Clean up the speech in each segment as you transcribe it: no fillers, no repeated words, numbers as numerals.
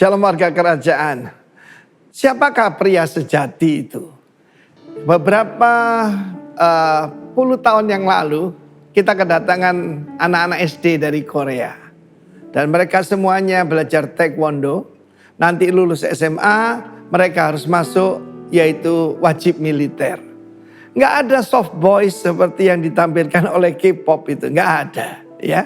Shalom warga kerajaan. Siapakah pria sejati itu? Beberapa puluh tahun yang lalu kita kedatangan anak-anak SD dari Korea. Dan mereka semuanya belajar taekwondo. Nanti lulus SMA mereka harus masuk yaitu wajib militer. Nggak ada soft boys seperti yang ditampilkan oleh K-pop itu. Nggak ada ya.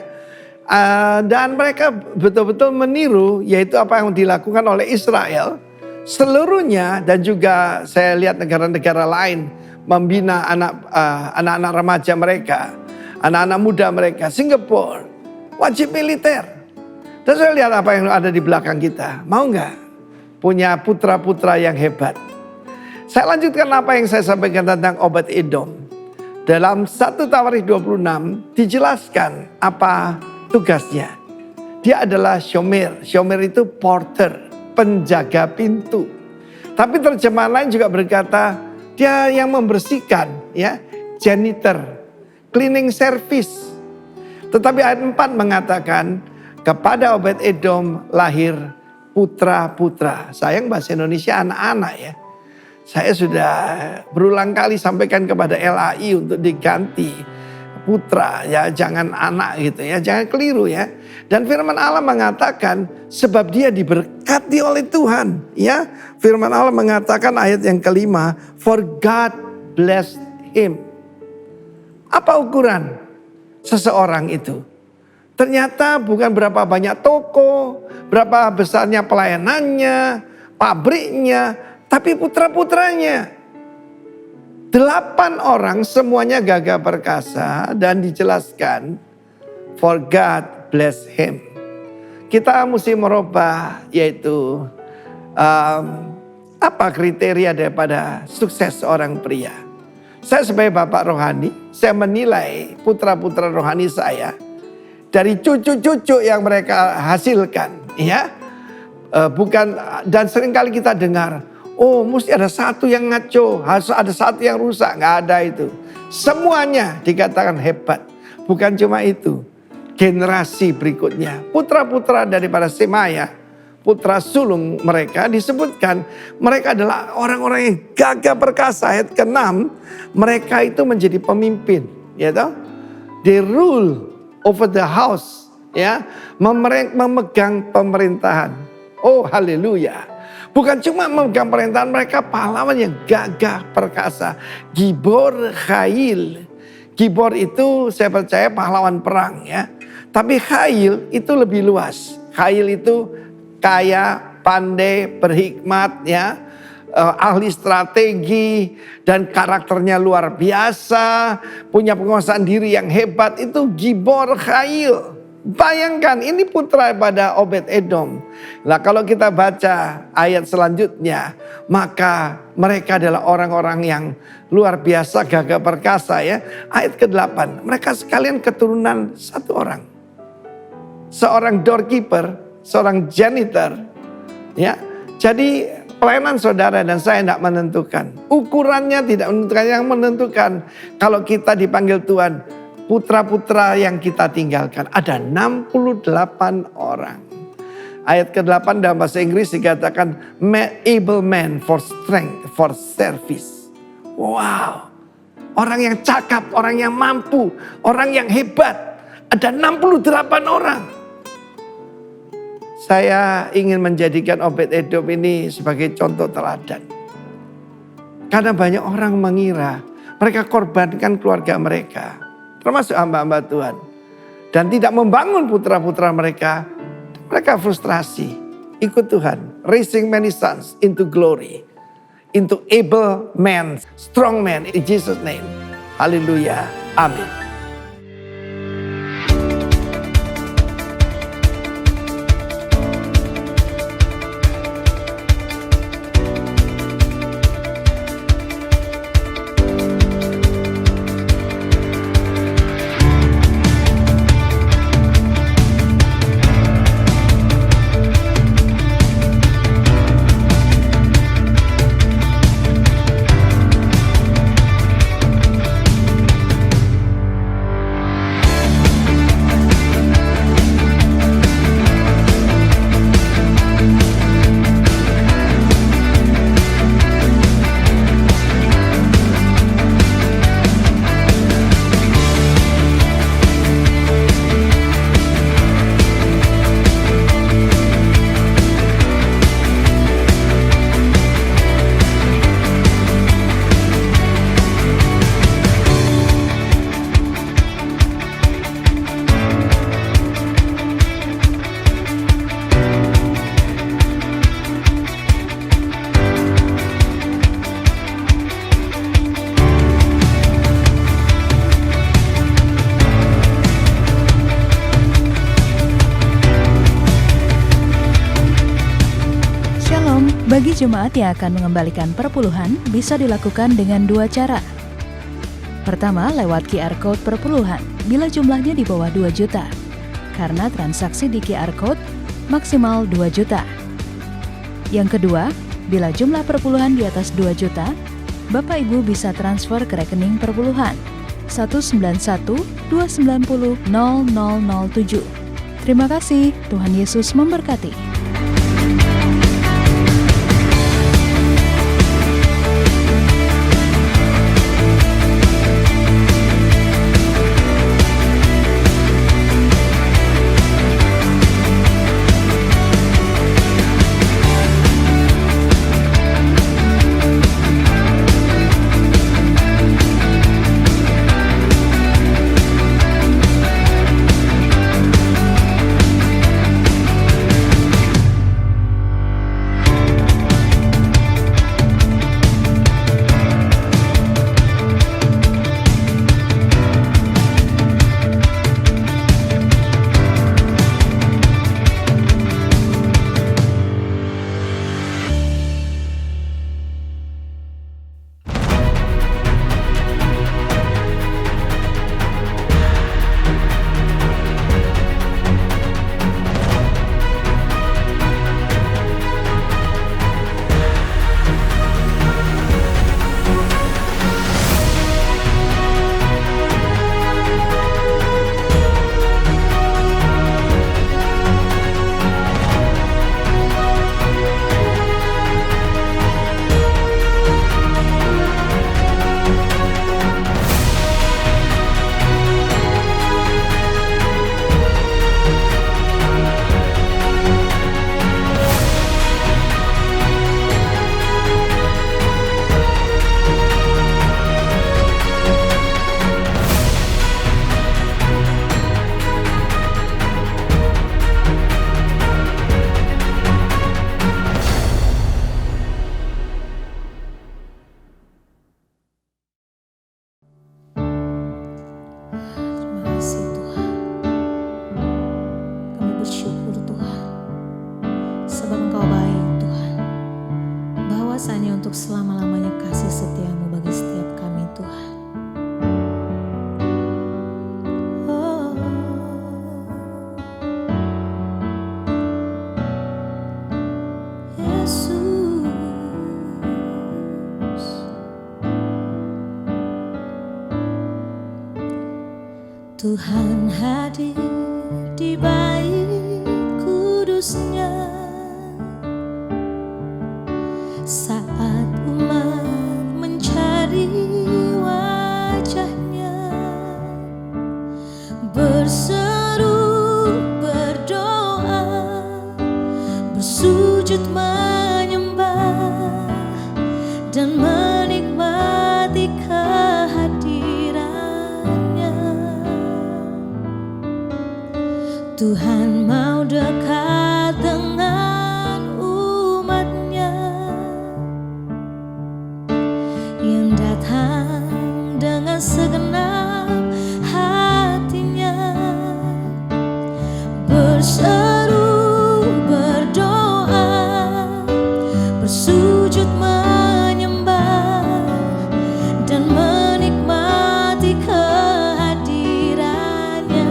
Dan mereka betul-betul meniru yaitu apa yang dilakukan oleh Israel. Seluruhnya dan juga saya lihat negara-negara lain membina anak-anak remaja mereka. Anak-anak muda mereka. Singapura wajib militer. Dan saya lihat apa yang ada di belakang kita. Mau nggak punya putra-putra yang hebat? Saya lanjutkan apa yang saya sampaikan tentang Obed-Edom. Dalam 1 Tawarikh 26 dijelaskan apa tugasnya. Dia adalah shomer. Shomer itu porter, penjaga pintu. Tapi terjemahan lain juga berkata dia yang membersihkan, ya, janitor, cleaning service. Tetapi ayat 4 mengatakan kepada Obed-Edom lahir putra-putra. Sayang bahasa Indonesia anak-anak ya. Saya sudah berulang kali sampaikan kepada LAI untuk diganti putra ya, jangan anak gitu ya, jangan keliru ya. Dan firman Allah mengatakan sebab dia diberkati oleh Tuhan ya. Firman Allah mengatakan ayat yang kelima, for God blessed him. Apa ukuran seseorang itu? Ternyata bukan berapa banyak toko, berapa besarnya pelayanannya, pabriknya, tapi putra-putranya. 8 orang semuanya gagah perkasa dan dijelaskan for God bless him. Kita mesti merubah yaitu apa kriteria daripada sukses seorang pria. Saya sebagai bapak rohani, saya menilai putra-putra rohani saya dari cucu-cucu yang mereka hasilkan, ya. Bukan, dan seringkali kita dengar, oh mesti ada satu yang ngaco, harus ada satu yang rusak. Nggak ada itu. Semuanya dikatakan hebat. Bukan cuma itu. Generasi berikutnya. Putra-putra daripada Semaya, putra sulung mereka disebutkan. Mereka adalah orang-orang yang gagah perkasa. Ayat ke-6, mereka itu menjadi pemimpin. Ya toh? They rule over the house. Ya, memegang pemerintahan. Oh haleluya. Bukan cuma memegang pemerintahan, mereka pahlawan yang gagah perkasa. Gibor Khail. Gibor itu saya percaya pahlawan perang ya. Tapi Khail itu lebih luas. Khail itu kaya, pandai, berhikmat ya. Ahli strategi dan karakternya luar biasa. Punya penguasaan diri yang hebat, itu Gibor Khail. Bayangkan ini putra pada Obed-Edom. Nah kalau kita baca ayat selanjutnya, maka mereka adalah orang-orang yang luar biasa gagah perkasa ya. Ayat ke-8, mereka sekalian keturunan satu orang. Seorang doorkeeper, seorang janitor. Ya, jadi pelayanan saudara dan saya tidak menentukan. Ukurannya tidak menentukan, yang menentukan kalau kita dipanggil Tuhan. Putra-putra yang kita tinggalkan. Ada 68 orang. Ayat ke-8 dalam bahasa Inggris dikatakan able man for strength, for service. Wow. Orang yang cakap, orang yang mampu, orang yang hebat. Ada 68 orang. Saya ingin menjadikan Obed-Edom ini sebagai contoh teladan. Karena banyak orang mengira mereka korbankan keluarga mereka. Termasuk hamba-hamba Tuhan. Dan tidak membangun putra-putra mereka. Mereka frustrasi. Ikut Tuhan. Raising many sons into glory. Into able men. Strong men. In Jesus' name. Haleluya. Amin. Bagi jemaat yang akan mengembalikan perpuluhan, bisa dilakukan dengan dua cara. Pertama, lewat QR Code perpuluhan, bila jumlahnya di bawah 2 juta. Karena transaksi di QR Code maksimal 2 juta. Yang kedua, bila jumlah perpuluhan di atas 2 juta, Bapak Ibu bisa transfer ke rekening perpuluhan 191-290-0007. Terima kasih, Tuhan Yesus memberkati. Untuk selama-lamanya kasih setiamu bagi setiap kami Tuhan. Oh, Yesus, Tuhan hadir di bait kudusnya saat umat mencari wajahnya, berseru, berdoa, bersujud menyembah dan menikmati kehadirannya. Tuhan mau dekat dengan yang datang dengan segenap hatinya, berseru, berdoa, bersujud menyembah dan menikmati kehadirannya.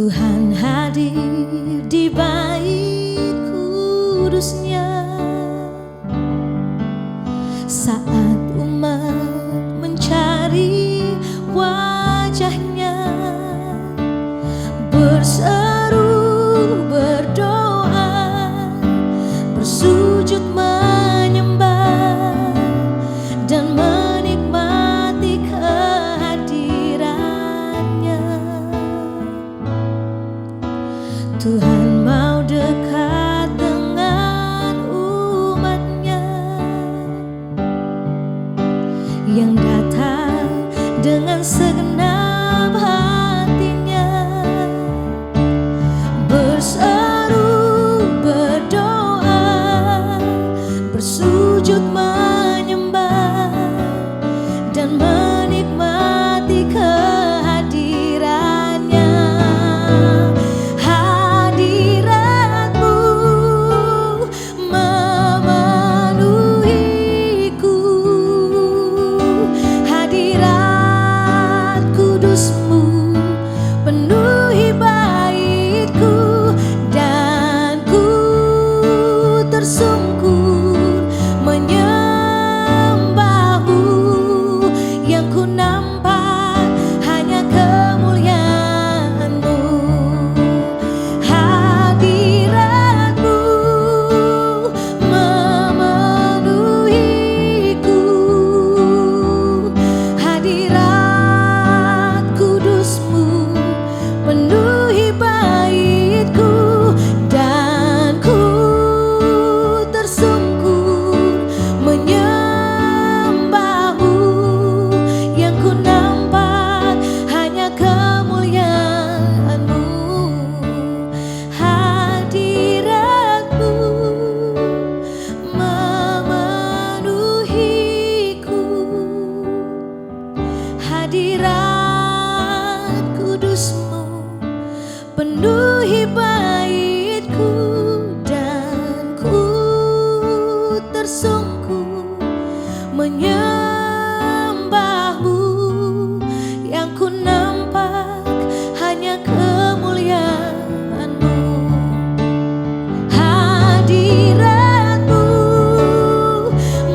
Tuhan hadir di bait kudusnya saat umat mencari wajahnya, berseru, berdoa, bersujud menyembah dan menikmati kehadirannya. Tuhan mau dekat dengan umatnya yang datang dengan segenap hatinya, berseru, berdoa, bersujud menyembah dan menikmati kehadirannya. Hadiratmu memenuhiku, hadirat kudusmu penuhi baitku, dan ku tersungkur menyembahmu, yang ku nampak hanya kemuliaanmu. Hadiratmu memenuhiku, hadirat kudusmu penuhi baitku, dan ku tersungkur menyembahmu, yang ku nampak hanya kemuliaanmu. Hadiratmu memenuhiku, hadirat kudusmu penuhi baitku, dan ku tersungkur menyembahmu, yang ku nampak hanya kemuliaanmu. Hadiratmu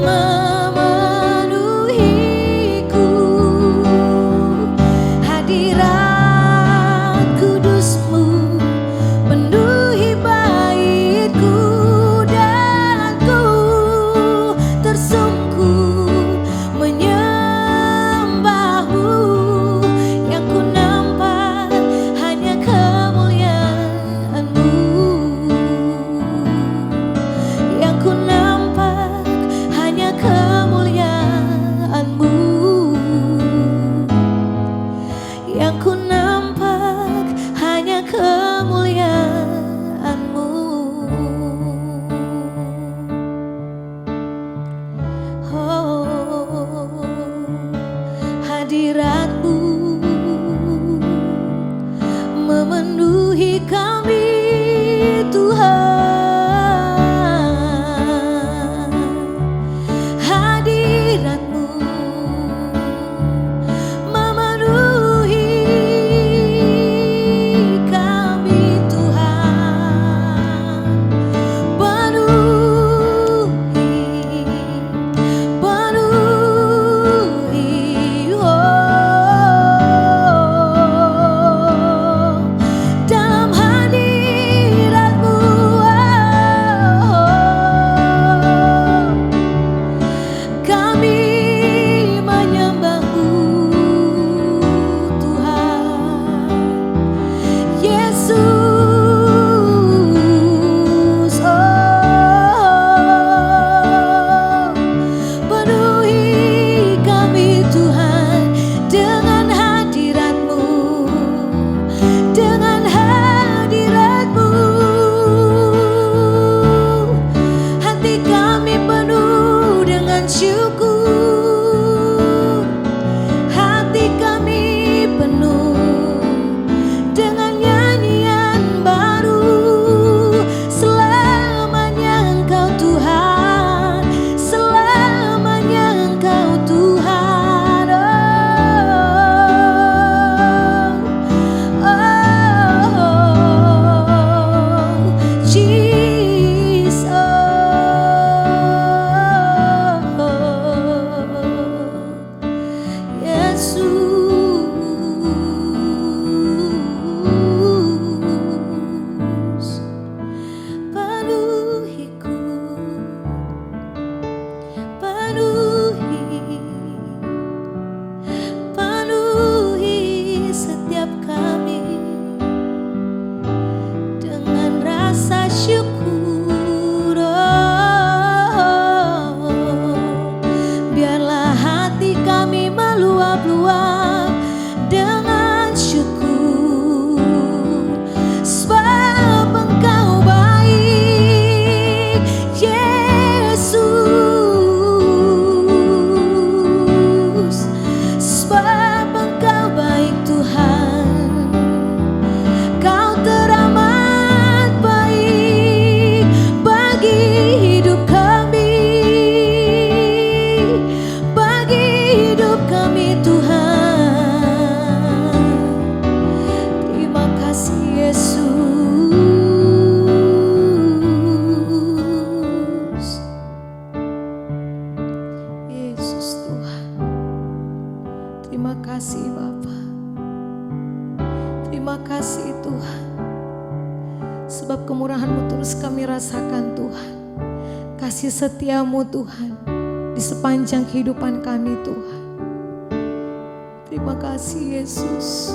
memenuhiku, hadirat kudusmu penuhi baitku, dan ku tersungkur menyembahmu, yang ku nampak hanya kemuliaanmu, yang ku nampak hanya kemuliaanmu, yang ku nampak hanya kemuliaanmu. Oh, hadiratmu memenuhi kami, Tuhan. Hadiratmu memenuhi kami, Tuhan. Penuhi, oh, dalam hadiratmu Tuhan. Sebab kemurahan-Mu terus kami rasakan Tuhan. Kasih setia-Mu Tuhan di sepanjang kehidupan kami Tuhan. Terima kasih Yesus.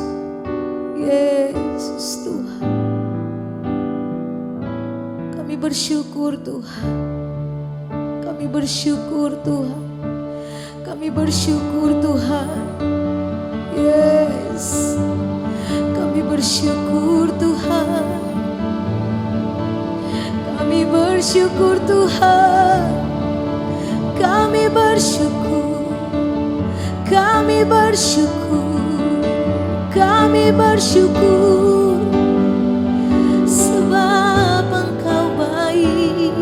Yesus Tuhan. Kami bersyukur Tuhan. Kami bersyukur Tuhan. Kami bersyukur Tuhan. Yes. Kami bersyukur Tuhan. Kami bersyukur Tuhan. Kami bersyukur. Kami bersyukur. Kami bersyukur. Sebab Engkau baik.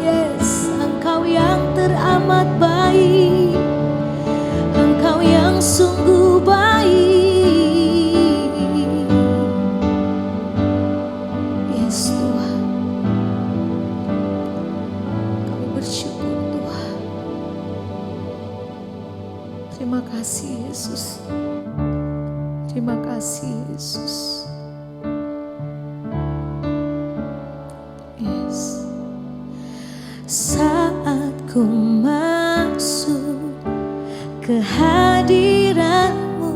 Yes, Engkau yang teramat baik. Engkau yang sungguh baik. Yes Tuhan. Kami bersyukur Tuhan. Terima kasih Yesus. Terima kasih Yesus. Yes. Saat ku masuk ke hadirat-Mu,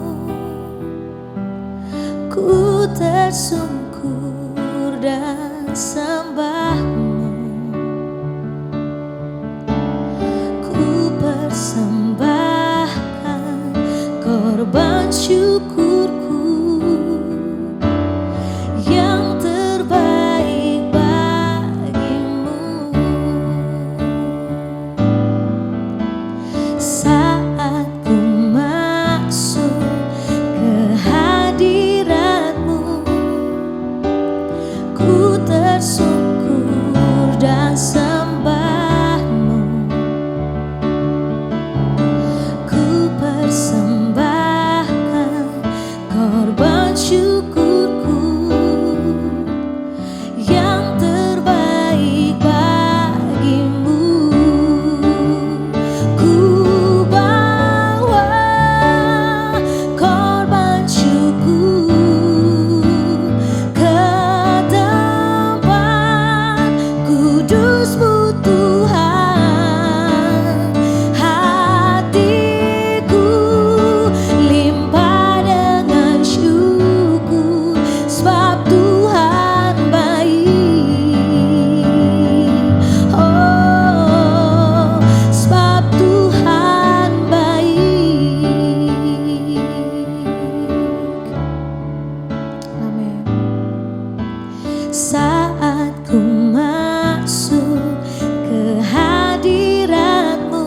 ku tersungkur dan sembah-Mu. Ku persembahkan korban syukurku yang terbaik bagimu. Saat ku masuk ke hadirat-Mu, ku tersungkur dan sembah-Mu. Ku persembahkan korban syukurku yang terbaik bagimu. Ku bawa korban syukur ke tempat kudus-Mu Tuhan. Hatiku limpah dengan syukur, sebab Tuhan baik. Oh, sebab Tuhan baik. Amin. Saat ku masuk ke hadirat-Mu,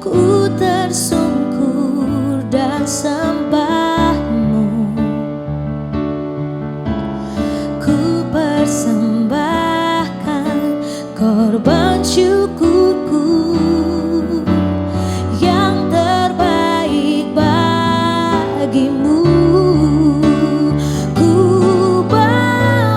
ku tersungkur dan sembah-Mu. Ku persembahkan korban syukurku yang terbaik bagimu. Ku bawa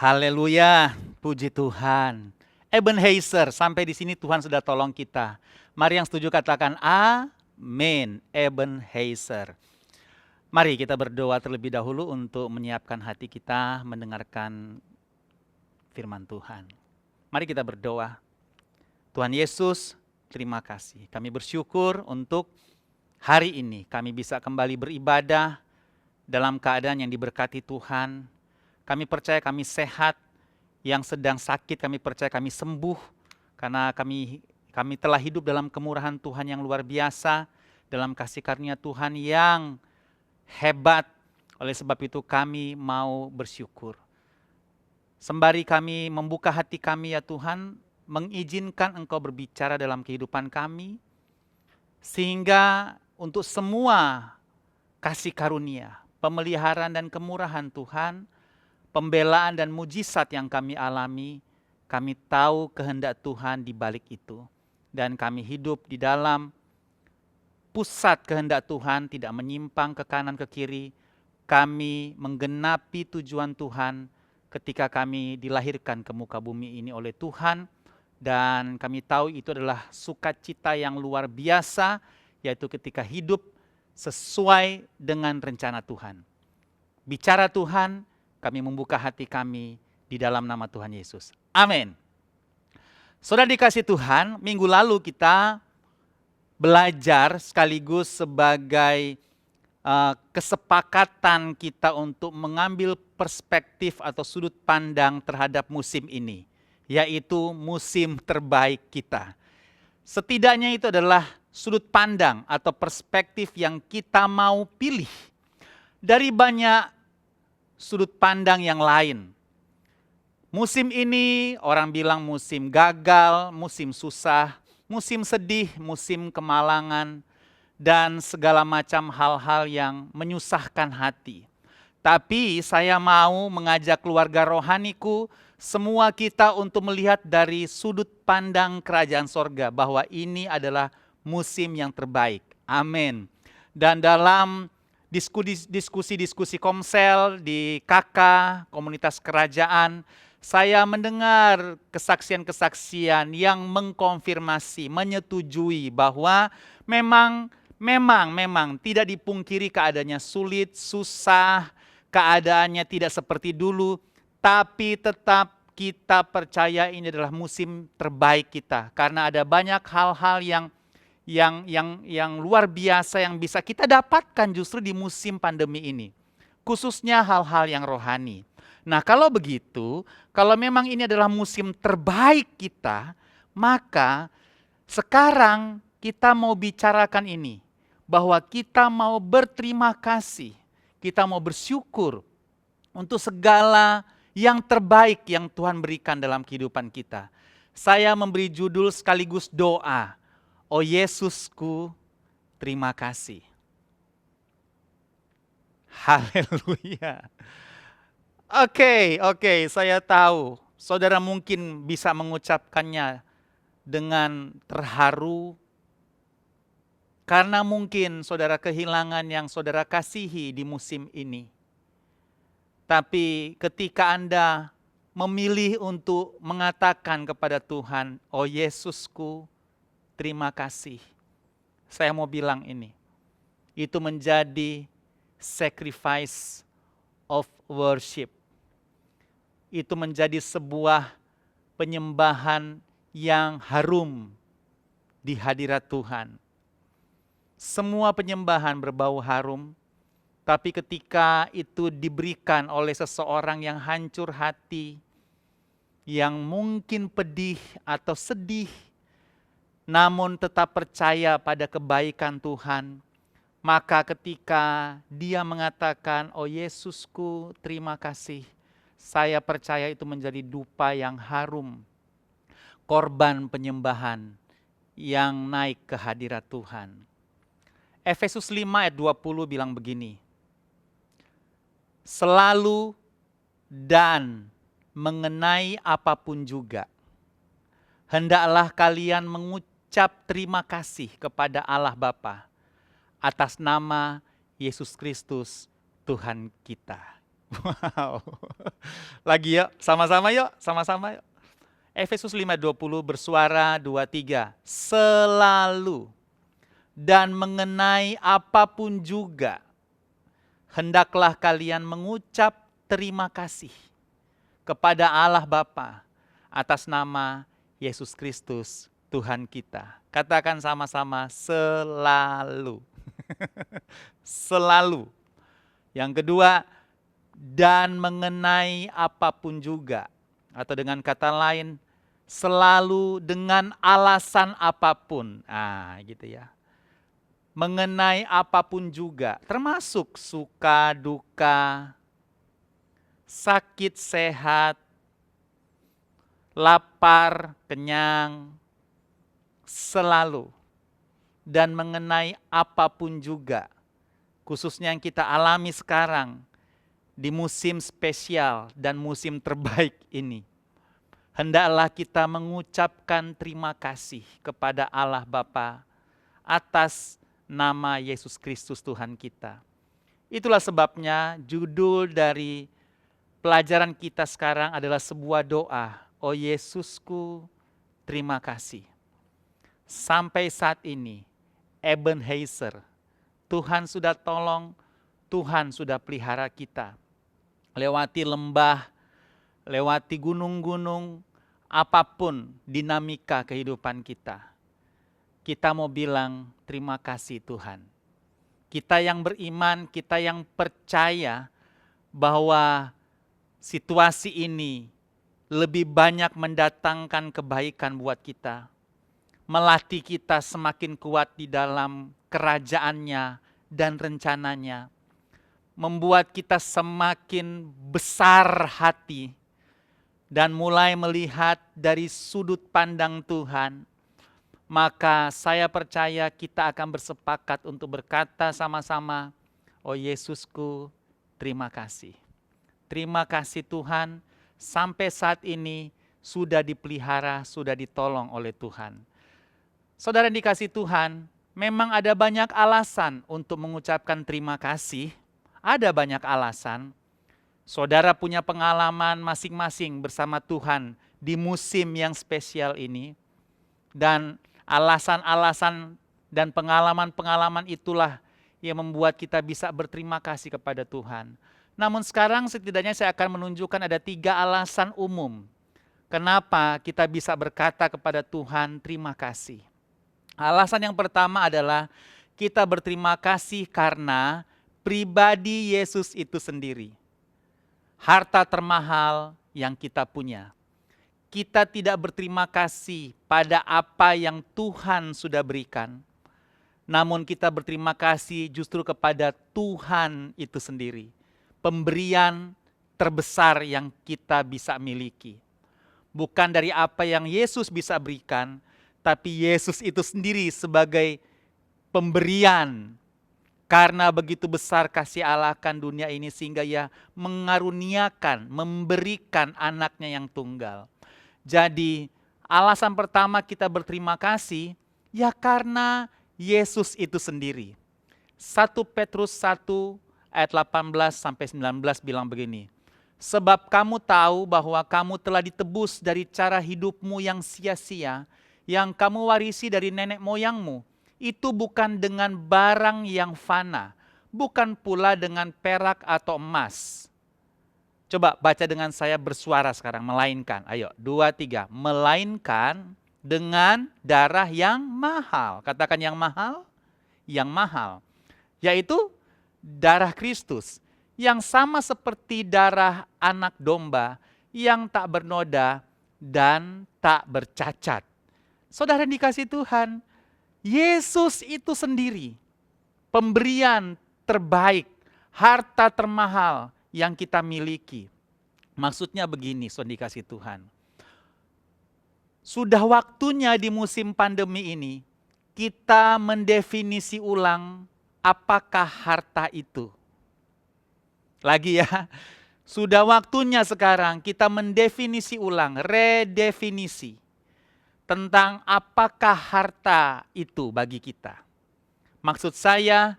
Haleluya, puji Tuhan. Ebenezer, sampai di sini Tuhan sudah tolong kita. Mari yang setuju katakan amin. Ebenezer. Mari kita berdoa terlebih dahulu untuk menyiapkan hati kita mendengarkan firman Tuhan. Mari kita berdoa. Tuhan Yesus, terima kasih. Kami bersyukur untuk hari ini kami bisa kembali beribadah dalam keadaan yang diberkati Tuhan. Kami percaya kami sehat, yang sedang sakit kami percaya kami sembuh, karena kami telah hidup dalam kemurahan Tuhan yang luar biasa, dalam kasih karunia Tuhan yang hebat. Oleh sebab itu kami mau bersyukur. Sembari kami membuka hati kami ya Tuhan, mengizinkan Engkau berbicara dalam kehidupan kami, sehingga untuk semua kasih karunia, pemeliharaan dan kemurahan Tuhan, pembelaan dan mujizat yang kami alami, kami tahu kehendak Tuhan di balik itu. Dan kami hidup di dalam pusat kehendak Tuhan, tidak menyimpang ke kanan ke kiri. Kami menggenapi tujuan Tuhan ketika kami dilahirkan ke muka bumi ini oleh Tuhan. Dan kami tahu itu adalah sukacita yang luar biasa, yaitu ketika hidup sesuai dengan rencana Tuhan. Bicara Tuhan, kami membuka hati kami di dalam nama Tuhan Yesus. Amin. Saudara dikasih Tuhan, minggu lalu kita belajar sekaligus sebagai kesepakatan kita untuk mengambil perspektif atau sudut pandang terhadap musim ini, yaitu musim terbaik kita. Setidaknya itu adalah sudut pandang atau perspektif yang kita mau pilih dari banyak sudut pandang yang lain. Musim ini orang bilang musim gagal, musim susah, musim sedih, musim kemalangan, dan segala macam hal-hal yang menyusahkan hati. Tapi saya mau mengajak keluarga rohaniku, semua kita untuk melihat dari sudut pandang kerajaan sorga, bahwa ini adalah musim yang terbaik. Amin. Dan dalam diskusi komsel di KK, komunitas kerajaan, saya mendengar kesaksian-kesaksian yang mengkonfirmasi, menyetujui bahwa memang tidak dipungkiri keadaannya sulit, susah, keadaannya tidak seperti dulu, tapi tetap kita percaya ini adalah musim terbaik kita, karena ada banyak hal-hal yang luar biasa yang bisa kita dapatkan justru di musim pandemi ini. Khususnya hal-hal yang rohani. Nah kalau begitu, kalau memang ini adalah musim terbaik kita, maka sekarang kita mau bicarakan ini. Bahwa kita mau berterima kasih, kita mau bersyukur untuk segala yang terbaik yang Tuhan berikan dalam kehidupan kita. Saya memberi judul sekaligus doa. Oh Yesusku, terima kasih. Haleluya. Oke, saya tahu saudara mungkin bisa mengucapkannya dengan terharu, karena mungkin saudara kehilangan yang saudara kasihi di musim ini. Tapi ketika Anda memilih untuk mengatakan kepada Tuhan, oh Yesusku, terima kasih. Saya mau bilang ini, itu menjadi sacrifice of worship. Itu menjadi sebuah penyembahan yang harum di hadirat Tuhan. Semua penyembahan berbau harum, tapi ketika itu diberikan oleh seseorang yang hancur hati, yang mungkin pedih atau sedih, namun tetap percaya pada kebaikan Tuhan, maka ketika dia mengatakan, oh Yesusku terima kasih, saya percaya itu menjadi dupa yang harum, korban penyembahan yang naik ke hadirat Tuhan. Efesus 5 ayat 20 bilang begini, selalu dan mengenai apapun juga, hendaklah kalian mengucap terima kasih kepada Allah Bapa atas nama Yesus Kristus Tuhan kita. Wow. Lagi yuk, sama-sama yuk, sama-sama yuk. Efesus 5:20 bersuara 2-3. Selalu dan mengenai apapun juga, hendaklah kalian mengucap terima kasih kepada Allah Bapa atas nama Yesus Kristus Tuhan kita. Katakan sama-sama, selalu. Selalu. Yang kedua, dan mengenai apapun juga. Atau dengan kata lain, selalu dengan alasan apapun. Ah, gitu ya. Mengenai apapun juga, termasuk suka, duka, sakit, sehat, lapar, kenyang, selalu. Dan mengenai apapun juga, khususnya yang kita alami sekarang, di musim spesial dan musim terbaik ini. Hendaklah kita mengucapkan terima kasih kepada Allah Bapa atas nama Yesus Kristus Tuhan kita. Itulah sebabnya judul dari pelajaran kita sekarang adalah sebuah doa. Oh Yesusku, terima kasih. Sampai saat ini, Ebenezer, Tuhan sudah tolong, Tuhan sudah pelihara kita. Lewati lembah, lewati gunung-gunung, apapun dinamika kehidupan kita. Kita mau bilang terima kasih Tuhan. Kita yang beriman, kita yang percaya bahwa situasi ini lebih banyak mendatangkan kebaikan buat kita. Melatih kita semakin kuat di dalam kerajaannya dan rencananya. Membuat kita semakin besar hati dan mulai melihat dari sudut pandang Tuhan. Maka saya percaya kita akan bersepakat untuk berkata sama-sama, oh Yesusku, terima kasih. Terima kasih Tuhan, sampai saat ini sudah dipelihara, sudah ditolong oleh Tuhan. Saudara yang dikasih Tuhan, memang ada banyak alasan untuk mengucapkan terima kasih. Ada banyak alasan. Saudara punya pengalaman masing-masing bersama Tuhan di musim yang spesial ini. Dan alasan-alasan dan pengalaman-pengalaman itulah yang membuat kita bisa berterima kasih kepada Tuhan. Namun sekarang setidaknya saya akan menunjukkan ada 3 alasan umum. Kenapa kita bisa berkata kepada Tuhan terima kasih. Alasan yang pertama adalah kita berterima kasih karena pribadi Yesus itu sendiri. Harta termahal yang kita punya. Kita tidak berterima kasih pada apa yang Tuhan sudah berikan. Namun kita berterima kasih justru kepada Tuhan itu sendiri. Pemberian terbesar yang kita bisa miliki. Bukan dari apa yang Yesus bisa berikan, tapi Yesus itu sendiri sebagai pemberian. Karena begitu besar kasih Allah akan dunia ini sehingga Ia mengaruniakan, memberikan anaknya yang tunggal. Jadi alasan pertama kita berterima kasih ya karena Yesus itu sendiri. 1 Petrus 1 ayat 18 sampai 19 bilang begini. Sebab kamu tahu bahwa kamu telah ditebus dari cara hidupmu yang sia-sia, yang kamu warisi dari nenek moyangmu. Itu bukan dengan barang yang fana, bukan pula dengan perak atau emas. Coba baca dengan saya bersuara sekarang, melainkan. Ayo, 2, 3. Melainkan dengan darah yang mahal. Katakan yang mahal. Yang mahal. Yaitu darah Kristus. Yang sama seperti darah anak domba yang tak bernoda dan tak bercacat. Saudara yang dikasih Tuhan, Yesus itu sendiri pemberian terbaik, harta termahal yang kita miliki. Maksudnya begini, saudara dikasih Tuhan. Sudah waktunya di musim pandemi ini, kita mendefinisi ulang apakah harta itu. Lagi ya, sudah waktunya sekarang kita mendefinisi ulang, redefinisi. Tentang apakah harta itu bagi kita. Maksud saya,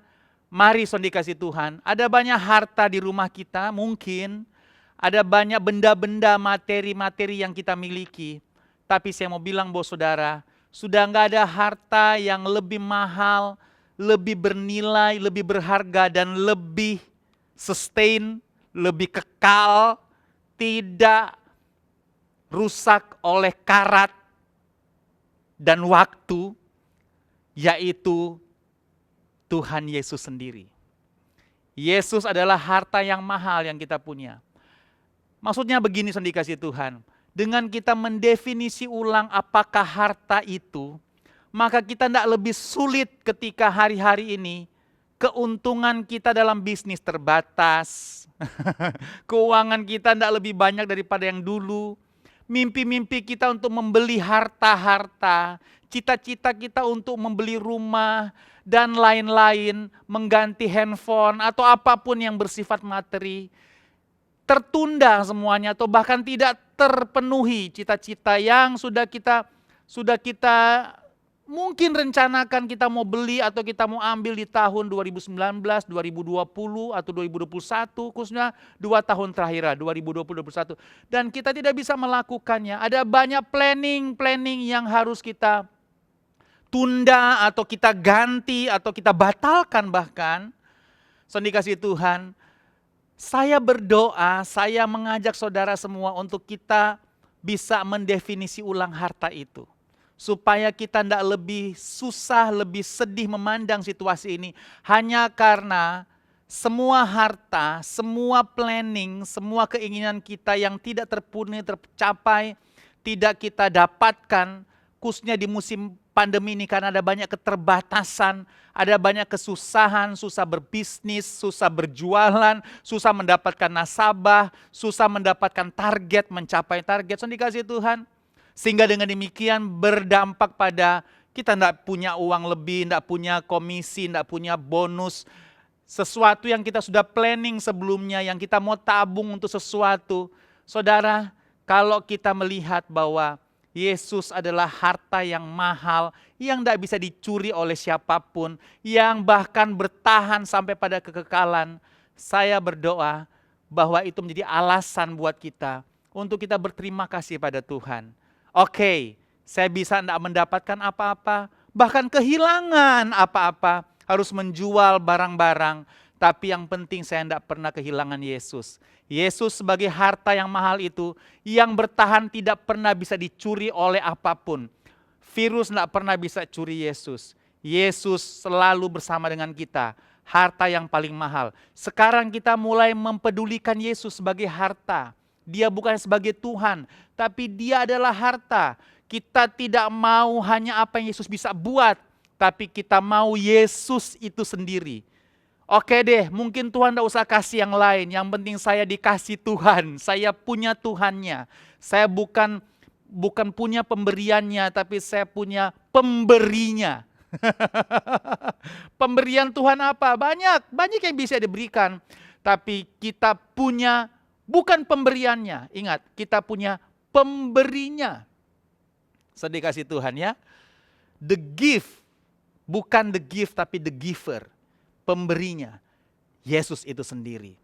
Mari saudara dikasih Tuhan, ada banyak harta di rumah kita mungkin, ada banyak benda-benda materi-materi yang kita miliki. Tapi saya mau bilang bahwa saudara, sudah nggak ada harta yang lebih mahal, lebih bernilai, lebih berharga, dan lebih sustain, lebih kekal, tidak rusak oleh karat dan waktu, yaitu Tuhan Yesus sendiri. Yesus adalah harta yang mahal yang kita punya. Maksudnya begini saudara dikasih Tuhan, dengan kita mendefinisi ulang apakah harta itu, maka kita tidak lebih sulit ketika hari-hari ini keuntungan kita dalam bisnis terbatas, keuangan kita tidak lebih banyak daripada yang dulu, mimpi-mimpi kita untuk membeli harta-harta, cita-cita kita untuk membeli rumah, dan lain-lain, mengganti handphone atau apapun yang bersifat materi, tertunda semuanya atau bahkan tidak terpenuhi cita-cita yang sudah kita mungkin rencanakan kita mau beli atau kita mau ambil di tahun 2019, 2020 atau 2021, khususnya 2 tahun terakhir 2020-2021, dan kita tidak bisa melakukannya. Ada banyak planning yang harus kita tunda atau kita ganti atau kita batalkan bahkan. Saudara dikasih Tuhan, saya berdoa, saya mengajak saudara semua untuk kita bisa mendefinisi ulang harta itu. Supaya kita tidak lebih susah, lebih sedih memandang situasi ini. Hanya karena semua harta, semua planning, semua keinginan kita yang tidak terpenuhi, tercapai, tidak kita dapatkan, khususnya di musim pandemi ini karena ada banyak keterbatasan, ada banyak kesusahan, susah berbisnis, susah berjualan, susah mendapatkan nasabah, susah mendapatkan target, mencapai target. So dikasih Tuhan. Sehingga dengan demikian berdampak pada kita tidak punya uang lebih, tidak punya komisi, tidak punya bonus. Sesuatu yang kita sudah planning sebelumnya, yang kita mau tabung untuk sesuatu. Saudara, kalau kita melihat bahwa Yesus adalah harta yang mahal, yang tidak bisa dicuri oleh siapapun, yang bahkan bertahan sampai pada kekekalan. Saya berdoa bahwa itu menjadi alasan buat kita, untuk kita berterima kasih pada Tuhan. Oke, saya bisa tidak mendapatkan apa-apa, bahkan kehilangan apa-apa, harus menjual barang-barang, tapi yang penting saya tidak pernah kehilangan Yesus. Yesus sebagai harta yang mahal itu, yang bertahan tidak pernah bisa dicuri oleh apapun. Virus tidak pernah bisa curi Yesus. Yesus selalu bersama dengan kita, harta yang paling mahal. Sekarang kita mulai mempedulikan Yesus sebagai harta. Dia bukan sebagai Tuhan, tapi dia adalah harta. Kita tidak mau hanya apa yang Yesus bisa buat, tapi kita mau Yesus itu sendiri. Oke deh, mungkin Tuhan tidak usah kasih yang lain. Yang penting saya dikasih Tuhan. Saya punya Tuhannya. Saya bukan punya pemberiannya, tapi saya punya pemberinya. Pemberian Tuhan apa? Banyak yang bisa diberikan. Tapi kita punya bukan pemberiannya. Ingat, kita punya pemberinya. Sedih kasih Tuhan ya. The gift, bukan the gift tapi the giver. Pemberinya, Yesus itu sendiri.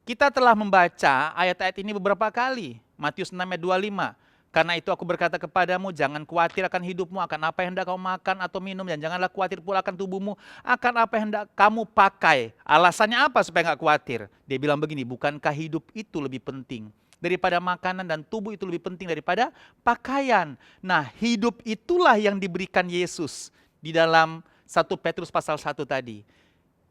Kita telah membaca ayat-ayat ini beberapa kali. Matius 6 ayat 25. Karena itu aku berkata kepadamu, jangan khawatir akan hidupmu, akan apa yang hendak kamu makan atau minum, dan janganlah khawatir pula akan tubuhmu, akan apa yang hendak kamu pakai. Alasannya apa supaya nggak khawatir? Dia bilang begini, bukankah hidup itu lebih penting daripada makanan, dan tubuh itu lebih penting daripada pakaian. Nah, hidup itulah yang diberikan Yesus di dalam 1 Petrus pasal 1 tadi.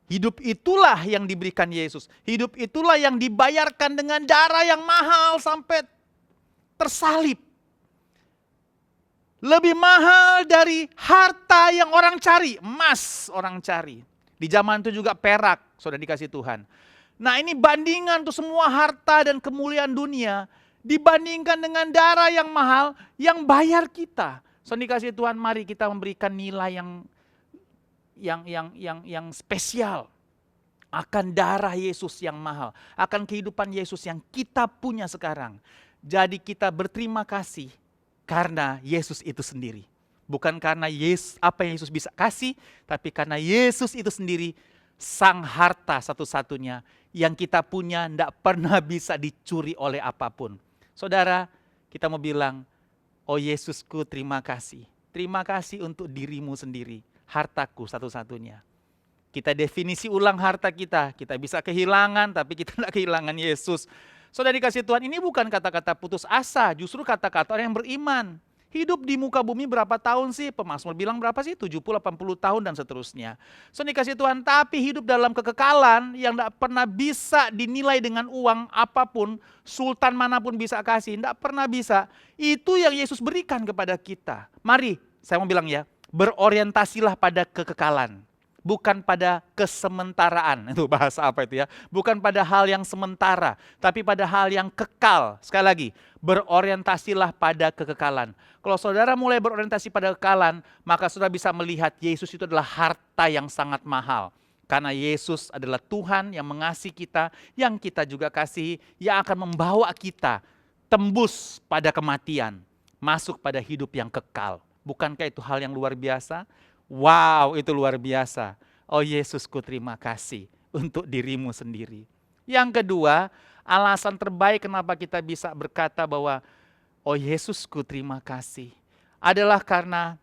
Hidup itulah yang diberikan Yesus. Hidup itulah yang dibayarkan dengan darah yang mahal sampai tersalib. Lebih mahal dari harta yang orang cari, emas orang cari. Di zaman itu juga perak, saudara dikasih Tuhan. Nah ini bandingan tuh semua harta dan kemuliaan dunia dibandingkan dengan darah yang mahal yang bayar kita. Saudara dikasih Tuhan, mari kita memberikan nilai yang spesial akan darah Yesus yang mahal, akan kehidupan Yesus yang kita punya sekarang. Jadi kita berterima kasih karena Yesus itu sendiri. Bukan karena apa yang Yesus bisa kasih, tapi karena Yesus itu sendiri sang harta satu-satunya yang kita punya tidak pernah bisa dicuri oleh apapun. Saudara, kita mau bilang, oh Yesusku terima kasih. Terima kasih untuk dirimu sendiri, hartaku satu-satunya. Kita definisi ulang harta kita bisa kehilangan tapi kita tidak kehilangan Yesus. Saudara dikasih Tuhan, ini bukan kata-kata putus asa, justru kata-kata orang yang beriman. Hidup di muka bumi berapa tahun sih? Pemazmur bilang berapa sih? 70, 80 tahun dan seterusnya. So dikasih Tuhan, tapi hidup dalam kekekalan yang tidak pernah bisa dinilai dengan uang apapun, sultan manapun bisa kasih, tidak pernah bisa. Itu yang Yesus berikan kepada kita. Mari, saya mau bilang ya, berorientasilah pada kekekalan. Bukan pada kesementaraan, itu bahasa apa itu ya. Bukan pada hal yang sementara, tapi pada hal yang kekal. Sekali lagi, berorientasilah pada kekekalan. Kalau saudara mulai berorientasi pada kekekalan, maka saudara bisa melihat Yesus itu adalah harta yang sangat mahal. Karena Yesus adalah Tuhan yang mengasihi kita, yang kita juga kasihi, yang akan membawa kita tembus pada kematian, masuk pada hidup yang kekal. Bukankah itu hal yang luar biasa? Wow, itu luar biasa. Oh Yesusku terima kasih untuk dirimu sendiri. Yang kedua, alasan terbaik kenapa kita bisa berkata bahwa oh Yesusku terima kasih adalah karena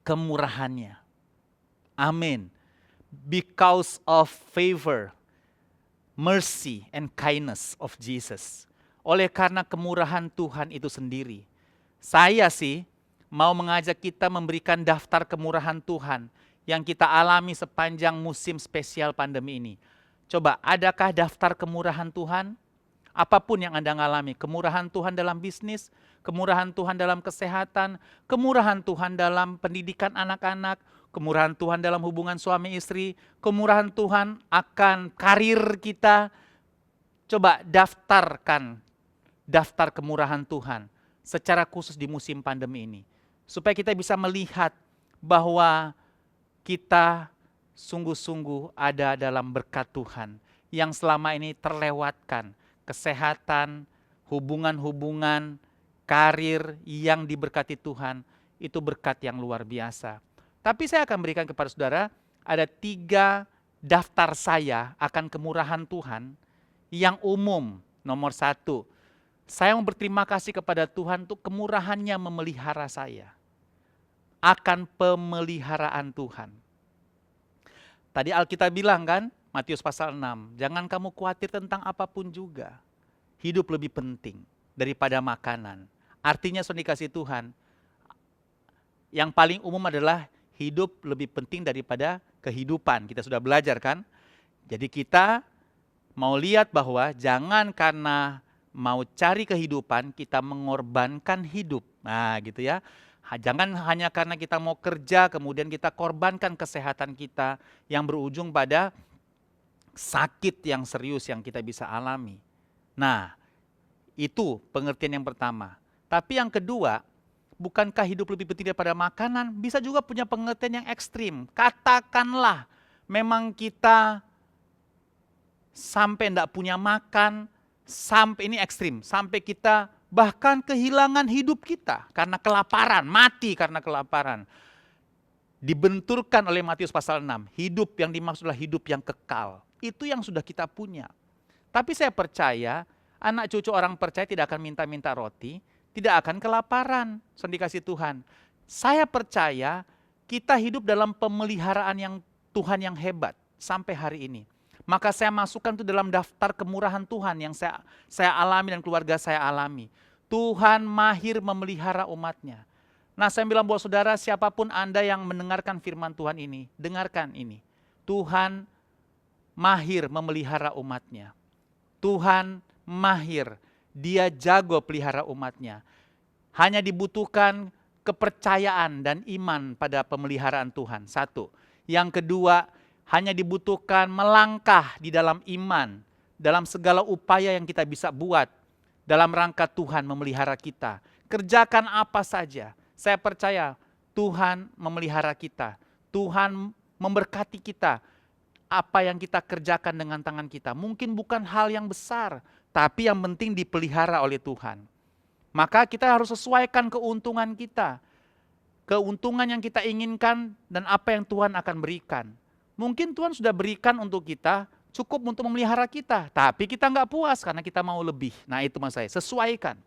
kemurahannya. Amin. Because of favor, mercy and kindness of Jesus. Oleh karena kemurahan Tuhan itu sendiri. Saya sih mau mengajak kita memberikan daftar kemurahan Tuhan yang kita alami sepanjang musim spesial pandemi ini. Coba, adakah daftar kemurahan Tuhan? Apapun yang Anda alami, kemurahan Tuhan dalam bisnis, kemurahan Tuhan dalam kesehatan, kemurahan Tuhan dalam pendidikan anak-anak, kemurahan Tuhan dalam hubungan suami istri, kemurahan Tuhan akan karir kita. Coba daftarkan daftar kemurahan Tuhan secara khusus di musim pandemi ini. Supaya kita bisa melihat bahwa kita sungguh-sungguh ada dalam berkat Tuhan yang selama ini terlewatkan. Kesehatan, hubungan-hubungan, karir yang diberkati Tuhan, itu berkat yang luar biasa. Tapi saya akan berikan kepada saudara, ada 3 daftar saya akan kemurahan Tuhan yang umum. Nomor 1, saya mau berterima kasih kepada Tuhan untuk kemurahannya memelihara saya. Akan pemeliharaan Tuhan. Tadi Alkitab bilang kan, Matius pasal 6, jangan kamu khawatir tentang apapun juga. Hidup lebih penting daripada makanan. Artinya saudara dikasih Tuhan, yang paling umum adalah hidup lebih penting daripada kehidupan. Kita sudah belajar kan? Jadi kita mau lihat bahwa jangan karena mau cari kehidupan, kita mengorbankan hidup. Nah gitu ya. Jangan hanya karena kita mau kerja, kemudian kita korbankan kesehatan kita yang berujung pada sakit yang serius yang kita bisa alami. Nah, itu pengertian yang pertama. Tapi yang kedua, bukankah hidup lebih penting daripada makanan? Bisa juga punya pengertian yang ekstrim. Katakanlah memang kita sampai tidak punya makan, sampai ini ekstrim, sampai kita bahkan kehilangan hidup kita karena kelaparan, mati karena kelaparan. Dibenturkan oleh Matius pasal 6, hidup yang dimaksud adalah hidup yang kekal. Itu yang sudah kita punya. Tapi saya percaya, anak cucu orang percaya tidak akan minta-minta roti, tidak akan kelaparan, dikasih Tuhan. Saya percaya kita hidup dalam pemeliharaan yang Tuhan yang hebat sampai hari ini. Maka saya masukkan itu dalam daftar kemurahan Tuhan yang saya alami dan keluarga saya alami. Tuhan mahir memelihara umatnya. Nah saya bilang buat saudara, siapapun Anda yang mendengarkan firman Tuhan ini, dengarkan ini. Tuhan mahir memelihara umatnya. Tuhan mahir, dia jago pelihara umatnya. Hanya dibutuhkan kepercayaan dan iman pada pemeliharaan Tuhan. 1. Yang kedua, hanya dibutuhkan melangkah di dalam iman, dalam segala upaya yang kita bisa buat, dalam rangka Tuhan memelihara kita. Kerjakan apa saja, saya percaya Tuhan memelihara kita. Tuhan memberkati kita. Apa yang kita kerjakan dengan tangan kita. Mungkin bukan hal yang besar, tapi yang penting dipelihara oleh Tuhan. Maka kita harus sesuaikan keuntungan kita. Keuntungan yang kita inginkan dan apa yang Tuhan akan berikan. Mungkin Tuhan sudah berikan untuk kita, cukup untuk memelihara kita. Tapi kita nggak puas karena kita mau lebih. Nah itu mas saya, sesuaikan.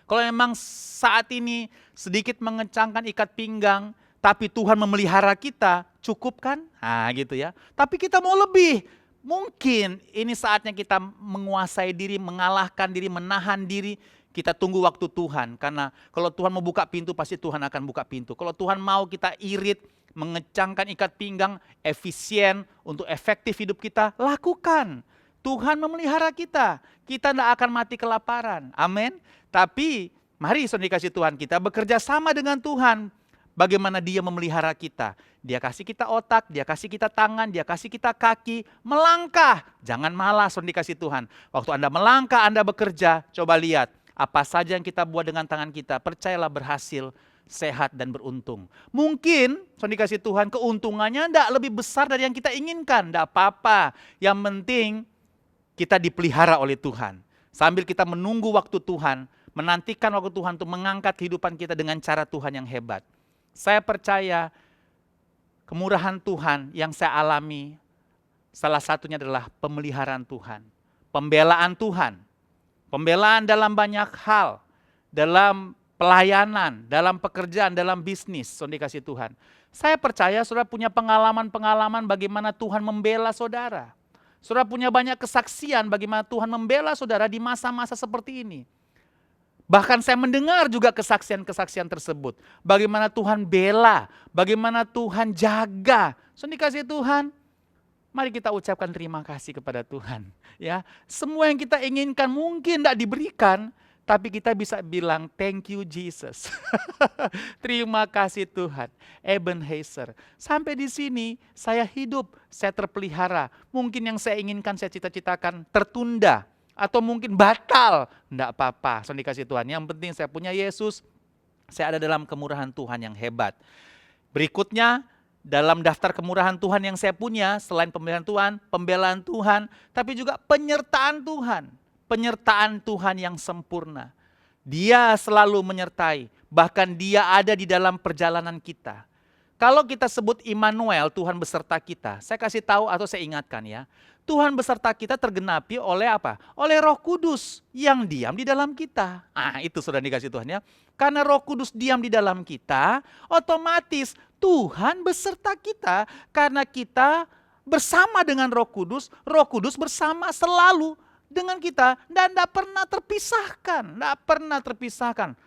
Kalau memang saat ini sedikit mengencangkan ikat pinggang, tapi Tuhan memelihara kita, cukup kan? Nah gitu ya. Tapi kita mau lebih. Mungkin ini saatnya kita menguasai diri, mengalahkan diri, menahan diri. Kita tunggu waktu Tuhan. Karena kalau Tuhan mau buka pintu, pasti Tuhan akan buka pintu. Kalau Tuhan mau kita irit, mengencangkan ikat pinggang, efisien, untuk efektif hidup kita, lakukan. Tuhan memelihara kita. Kita tidak akan mati kelaparan. Amin. Tapi mari saudara dikasih Tuhan, kita bekerja sama dengan Tuhan. Bagaimana Dia memelihara kita. Dia kasih kita otak, Dia kasih kita tangan, Dia kasih kita kaki. Melangkah, jangan malas saudara dikasih Tuhan. Waktu Anda melangkah, Anda bekerja, coba lihat. Apa saja yang kita buat dengan tangan kita, percayalah berhasil, sehat dan beruntung. Mungkin saudara dikasih Tuhan, keuntungannya tidak lebih besar dari yang kita inginkan. Tidak apa-apa, yang penting kita dipelihara oleh Tuhan. Sambil kita menunggu waktu Tuhan, menantikan waktu Tuhan untuk mengangkat kehidupan kita dengan cara Tuhan yang hebat. Saya percaya kemurahan Tuhan yang saya alami, salah satunya adalah pemeliharaan Tuhan. Pembelaan Tuhan. Pembelaan dalam banyak hal. Dalam pelayanan, dalam pekerjaan, dalam bisnis, saudara dikasih Tuhan. Saya percaya saudara punya pengalaman-pengalaman bagaimana Tuhan membela saudara. Saudara punya banyak kesaksian bagaimana Tuhan membela saudara di masa-masa seperti ini. Bahkan saya mendengar juga kesaksian-kesaksian tersebut. Bagaimana Tuhan bela, bagaimana Tuhan jaga. Saudara dikasih Tuhan, mari kita ucapkan terima kasih kepada Tuhan. Ya, semua yang kita inginkan mungkin tidak diberikan, tapi kita bisa bilang thank you Jesus. Terima kasih Tuhan. Ebenezer. Sampai di sini saya hidup, saya terpelihara. Mungkin yang saya inginkan, saya cita-citakan tertunda. Atau mungkin batal. Tidak apa-apa, saya dikasih Tuhan. Yang penting saya punya Yesus, saya ada dalam kemurahan Tuhan yang hebat. Berikutnya, dalam daftar kemurahan Tuhan yang saya punya, selain pembelaan Tuhan, tapi juga penyertaan Tuhan. Penyertaan Tuhan yang sempurna. Dia selalu menyertai, bahkan Dia ada di dalam perjalanan kita. Kalau kita sebut Immanuel, Tuhan beserta kita, saya kasih tahu atau saya ingatkan ya, Tuhan beserta kita tergenapi oleh apa? Oleh Roh Kudus yang diam di dalam kita. Itu sudah dikasih Tuhan ya. Karena Roh Kudus diam di dalam kita, otomatis Tuhan beserta kita karena kita bersama dengan Roh Kudus bersama selalu dengan kita dan tidak pernah terpisahkan,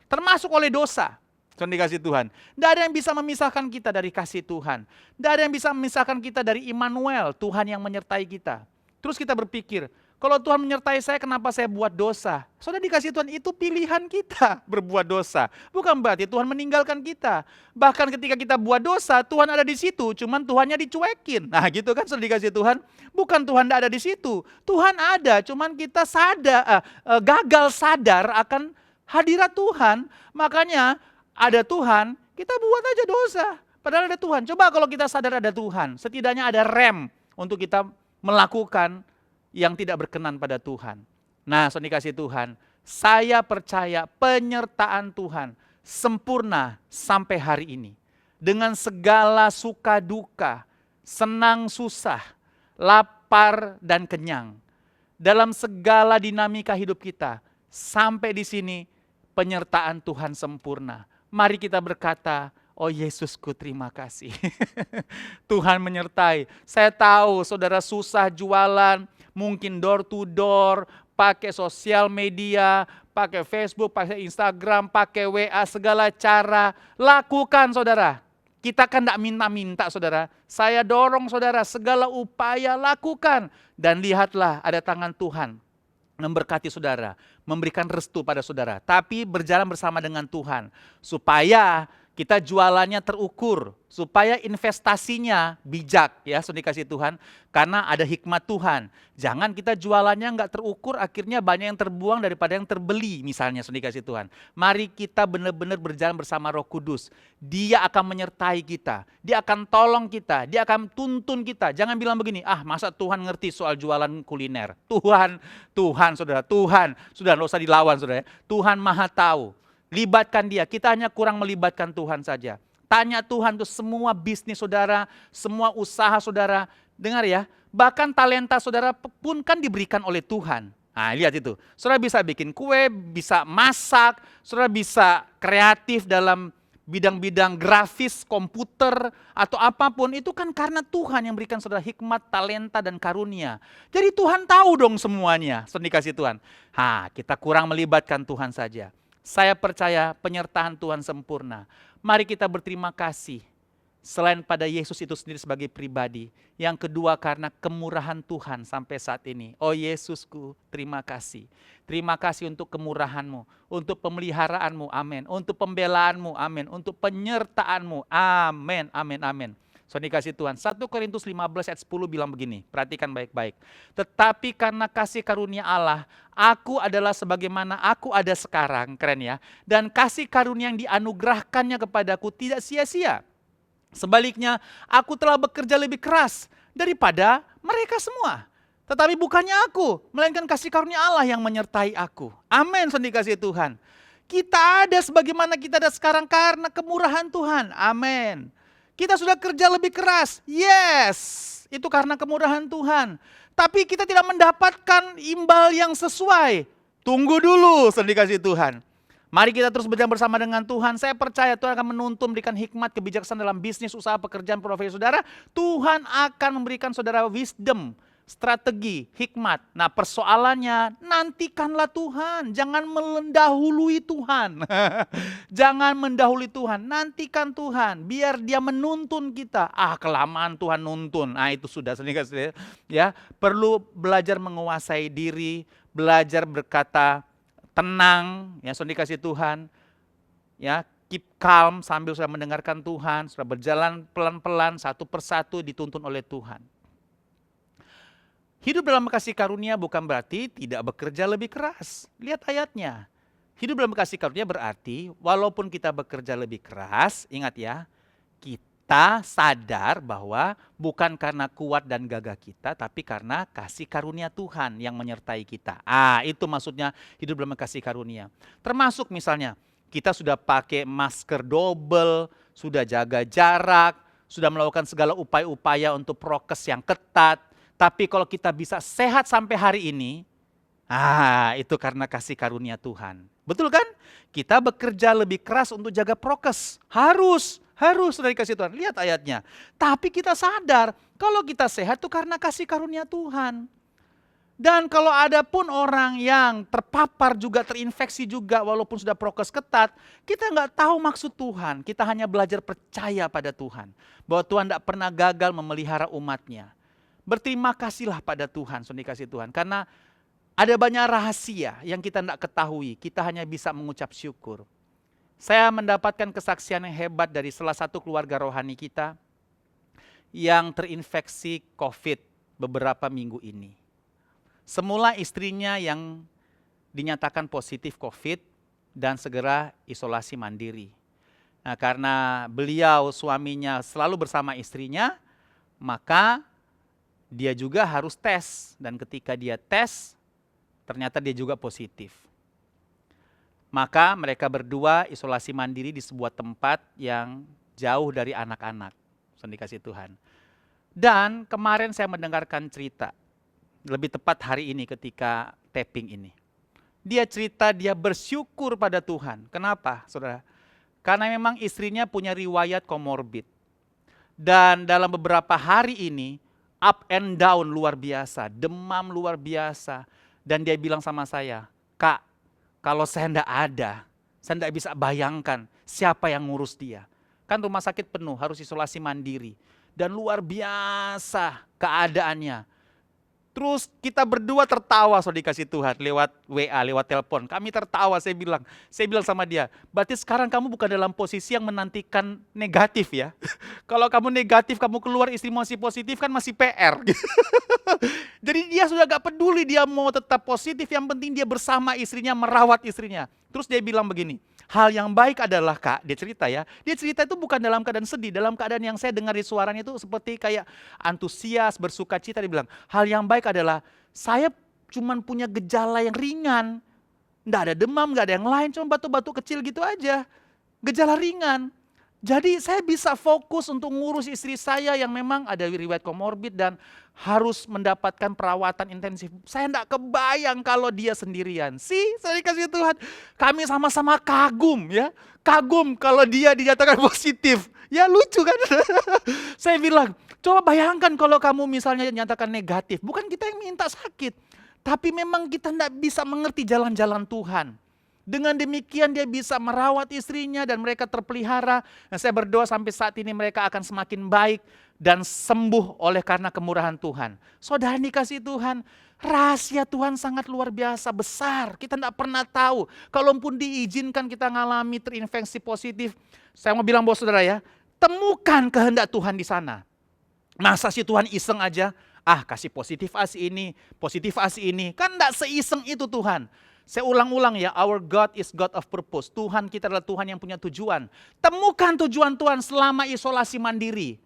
termasuk oleh dosa. Sudah dikasih Tuhan. Tidak ada yang bisa memisahkan kita dari kasih Tuhan. Tidak ada yang bisa memisahkan kita dari Immanuel, Tuhan yang menyertai kita. Terus kita berpikir, kalau Tuhan menyertai saya, kenapa saya buat dosa? Sudah dikasih Tuhan, itu pilihan kita berbuat dosa. Bukan berarti Tuhan meninggalkan kita. Bahkan ketika kita buat dosa, Tuhan ada di situ, cuman Tuhannya dicuekin. Nah gitu kan sudah dikasih Tuhan. Bukan Tuhan tidak ada di situ. Tuhan ada, cuman kita gagal sadar akan hadirat Tuhan. Makanya ada Tuhan, kita buat aja dosa. Padahal ada Tuhan. Coba kalau kita sadar ada Tuhan, setidaknya ada rem untuk kita melakukan yang tidak berkenan pada Tuhan. Nah, saudara dikasih Tuhan, saya percaya penyertaan Tuhan sempurna sampai hari ini. Dengan segala suka duka, senang susah, lapar dan kenyang. Dalam segala dinamika hidup kita, sampai di sini penyertaan Tuhan sempurna. Mari kita berkata, oh Yesusku terima kasih. Tuhan menyertai. Saya tahu saudara susah jualan, mungkin door to door, pakai sosial media, pakai Facebook, pakai Instagram, pakai WA, segala cara. Lakukan saudara. Kita kan tidak minta-minta saudara. Saya dorong saudara, segala upaya lakukan. Dan lihatlah ada tangan Tuhan memberkati saudara, memberikan restu pada saudara. Tapi berjalan bersama dengan Tuhan. Supaya kita jualannya terukur. Supaya investasinya bijak ya, sudah dikasih Tuhan. Karena ada hikmat Tuhan. Jangan kita jualannya nggak terukur, akhirnya banyak yang terbuang daripada yang terbeli misalnya, sudah dikasih Tuhan. Mari kita benar-benar berjalan bersama Roh Kudus. Dia akan menyertai kita. Dia akan tolong kita. Dia akan tuntun kita. Jangan bilang begini, masa Tuhan ngerti soal jualan kuliner. Tuhan saudara, Tuhan. Sudah nggak usah dilawan saudara ya. Tuhan maha tahu. Libatkan dia, kita hanya kurang melibatkan Tuhan saja. Tanya Tuhan tuh semua bisnis saudara, semua usaha saudara. Dengar ya, bahkan talenta saudara pun kan diberikan oleh Tuhan. Nah, lihat itu. Saudara bisa bikin kue, bisa masak, saudara bisa kreatif dalam bidang-bidang grafis, komputer, atau apapun. Itu kan karena Tuhan yang berikan saudara hikmat, talenta, dan karunia. Jadi Tuhan tahu dong semuanya, saudara dikasih Tuhan. Kita kurang melibatkan Tuhan saja. Saya percaya penyertaan Tuhan sempurna. Mari kita berterima kasih. Selain pada Yesus itu sendiri sebagai pribadi. Yang kedua karena kemurahan Tuhan sampai saat ini. Oh Yesusku, terima kasih. Terima kasih untuk kemurahan-Mu. Untuk pemeliharaanmu, amin. Untuk pembelaanmu, amin. Untuk penyertaanmu, amin, amin, amin. So dikasih Tuhan. 1 Korintus 15 ayat 10 bilang begini. Perhatikan baik-baik. Tetapi karena kasih karunia Allah, aku adalah sebagaimana aku ada sekarang. Keren ya. Dan kasih karunia yang dianugerahkannya kepadaku tidak sia-sia. Sebaliknya, aku telah bekerja lebih keras daripada mereka semua. Tetapi bukannya aku, melainkan kasih karunia Allah yang menyertai aku. Amin, saudara dikasih Tuhan. Kita ada sebagaimana kita ada sekarang karena kemurahan Tuhan. Amin. Kita sudah kerja lebih keras. Yes, itu karena kemurahan Tuhan. Tapi kita tidak mendapatkan imbal yang sesuai. Tunggu dulu, saudara dikasih Tuhan. Mari kita terus berjalan bersama dengan Tuhan. Saya percaya Tuhan akan menuntun, memberikan hikmat, kebijaksanaan dalam bisnis, usaha, pekerjaan, profesi saudara. Tuhan akan memberikan saudara wisdom, strategi, hikmat. Nah persoalannya, nantikanlah Tuhan. Jangan mendahului Tuhan. Jangan mendahului Tuhan. Nantikan Tuhan. Biar dia menuntun kita. Kelamaan Tuhan nuntun. Itu sudah. Ya, perlu belajar menguasai diri. Belajar berkata tenang, ya sudah dikasih Tuhan, ya keep calm sambil sudah mendengarkan Tuhan, sudah berjalan pelan-pelan satu persatu dituntun oleh Tuhan. Hidup dalam kasih karunia bukan berarti tidak bekerja lebih keras. Lihat ayatnya. Hidup dalam kasih karunia berarti walaupun kita bekerja lebih keras, ingat ya, kita sadar bahwa bukan karena kuat dan gagah kita, tapi karena kasih karunia Tuhan yang menyertai kita. Itu maksudnya hidup dalam kasih karunia. Termasuk misalnya, kita sudah pakai masker double, sudah jaga jarak, sudah melakukan segala upaya-upaya untuk prokes yang ketat. Tapi kalau kita bisa sehat sampai hari ini, itu karena kasih karunia Tuhan. Betul kan? Kita bekerja lebih keras untuk jaga prokes. Harus sudah dikasih Tuhan. Lihat ayatnya. Tapi kita sadar kalau kita sehat itu karena kasih karunia Tuhan. Dan kalau ada pun orang yang terpapar juga, terinfeksi juga walaupun sudah prokes ketat, kita nggak tahu maksud Tuhan. Kita hanya belajar percaya pada Tuhan. Bahwa Tuhan tidak pernah gagal memelihara umatnya. Berterima kasihlah pada Tuhan, sudah dikasih Tuhan. Karena ada banyak rahasia yang kita tidak ketahui. Kita hanya bisa mengucap syukur. Saya mendapatkan kesaksian yang hebat dari salah satu keluarga rohani kita yang terinfeksi COVID beberapa minggu ini. Semula istrinya yang dinyatakan positif COVID dan segera isolasi mandiri. Nah, karena beliau suaminya selalu bersama istrinya, maka dia juga harus tes. Dan ketika dia tes, ternyata dia juga positif. Maka mereka berdua isolasi mandiri di sebuah tempat yang jauh dari anak-anak. Sudah dikasih Tuhan. Dan kemarin saya mendengarkan cerita. Lebih tepat hari ini ketika taping ini. Dia cerita dia bersyukur pada Tuhan. Kenapa saudara? Karena memang istrinya punya riwayat komorbid. Dan dalam beberapa hari ini up and down luar biasa. Demam luar biasa. Dan dia bilang sama saya, Kak, kalau saya tidak ada, saya tidak bisa bayangkan siapa yang ngurus dia. Kan rumah sakit penuh, harus isolasi mandiri. Dan luar biasa keadaannya. Terus kita berdua tertawa, saudara dikasih Tuhan, lewat WA, lewat telepon. Kami tertawa, saya bilang sama dia, berarti sekarang kamu bukan dalam posisi yang menantikan negatif ya. Kalau kamu negatif, kamu keluar istri masih positif kan masih PR. Jadi dia sudah gak peduli dia mau tetap positif, yang penting dia bersama istrinya, merawat istrinya. Terus dia bilang begini, hal yang baik adalah Kak, dia cerita itu bukan dalam keadaan sedih, dalam keadaan yang saya dengar di suaranya itu seperti kayak antusias, bersuka cita. Dia bilang, hal yang baik adalah saya cuma punya gejala yang ringan. Nggak ada demam, nggak ada yang lain, cuma batuk-batuk kecil gitu aja. Gejala ringan. Jadi saya bisa fokus untuk ngurus istri saya yang memang ada riwayat komorbid dan harus mendapatkan perawatan intensif. Saya enggak kebayang kalau dia sendirian. Saya dikasih Tuhan. Kami sama-sama kagum ya. Kagum kalau dia dinyatakan positif. Ya lucu kan. Saya bilang, coba bayangkan kalau kamu misalnya dinyatakan negatif. Bukan kita yang minta sakit. Tapi memang kita enggak bisa mengerti jalan-jalan Tuhan. Dengan demikian dia bisa merawat istrinya dan mereka terpelihara. Dan saya berdoa sampai saat ini mereka akan semakin baik dan sembuh oleh karena kemurahan Tuhan. Saudara dikasih Tuhan, rahasia Tuhan sangat luar biasa besar. Kita tidak pernah tahu. Kalaupun diizinkan kita ngalami terinfeksi positif, saya mau bilang bahwa saudara ya, temukan kehendak Tuhan di sana. Masa sih Tuhan iseng aja, kasih positif ASI ini. Kan tidak seiseng itu Tuhan. Saya ulang-ulang ya, our God is God of purpose. Tuhan kita adalah Tuhan yang punya tujuan. Temukan tujuan Tuhan selama isolasi mandiri.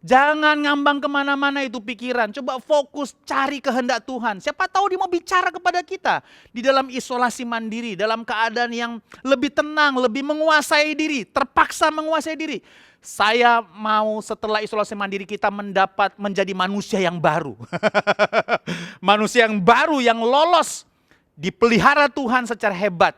Jangan ngambang kemana-mana itu pikiran. Coba fokus cari kehendak Tuhan. Siapa tahu dia mau bicara kepada kita. Di dalam isolasi mandiri, dalam keadaan yang lebih tenang, lebih menguasai diri. Terpaksa menguasai diri. Saya mau setelah isolasi mandiri kita menjadi manusia yang baru. Manusia yang baru yang lolos. Dipelihara Tuhan secara hebat,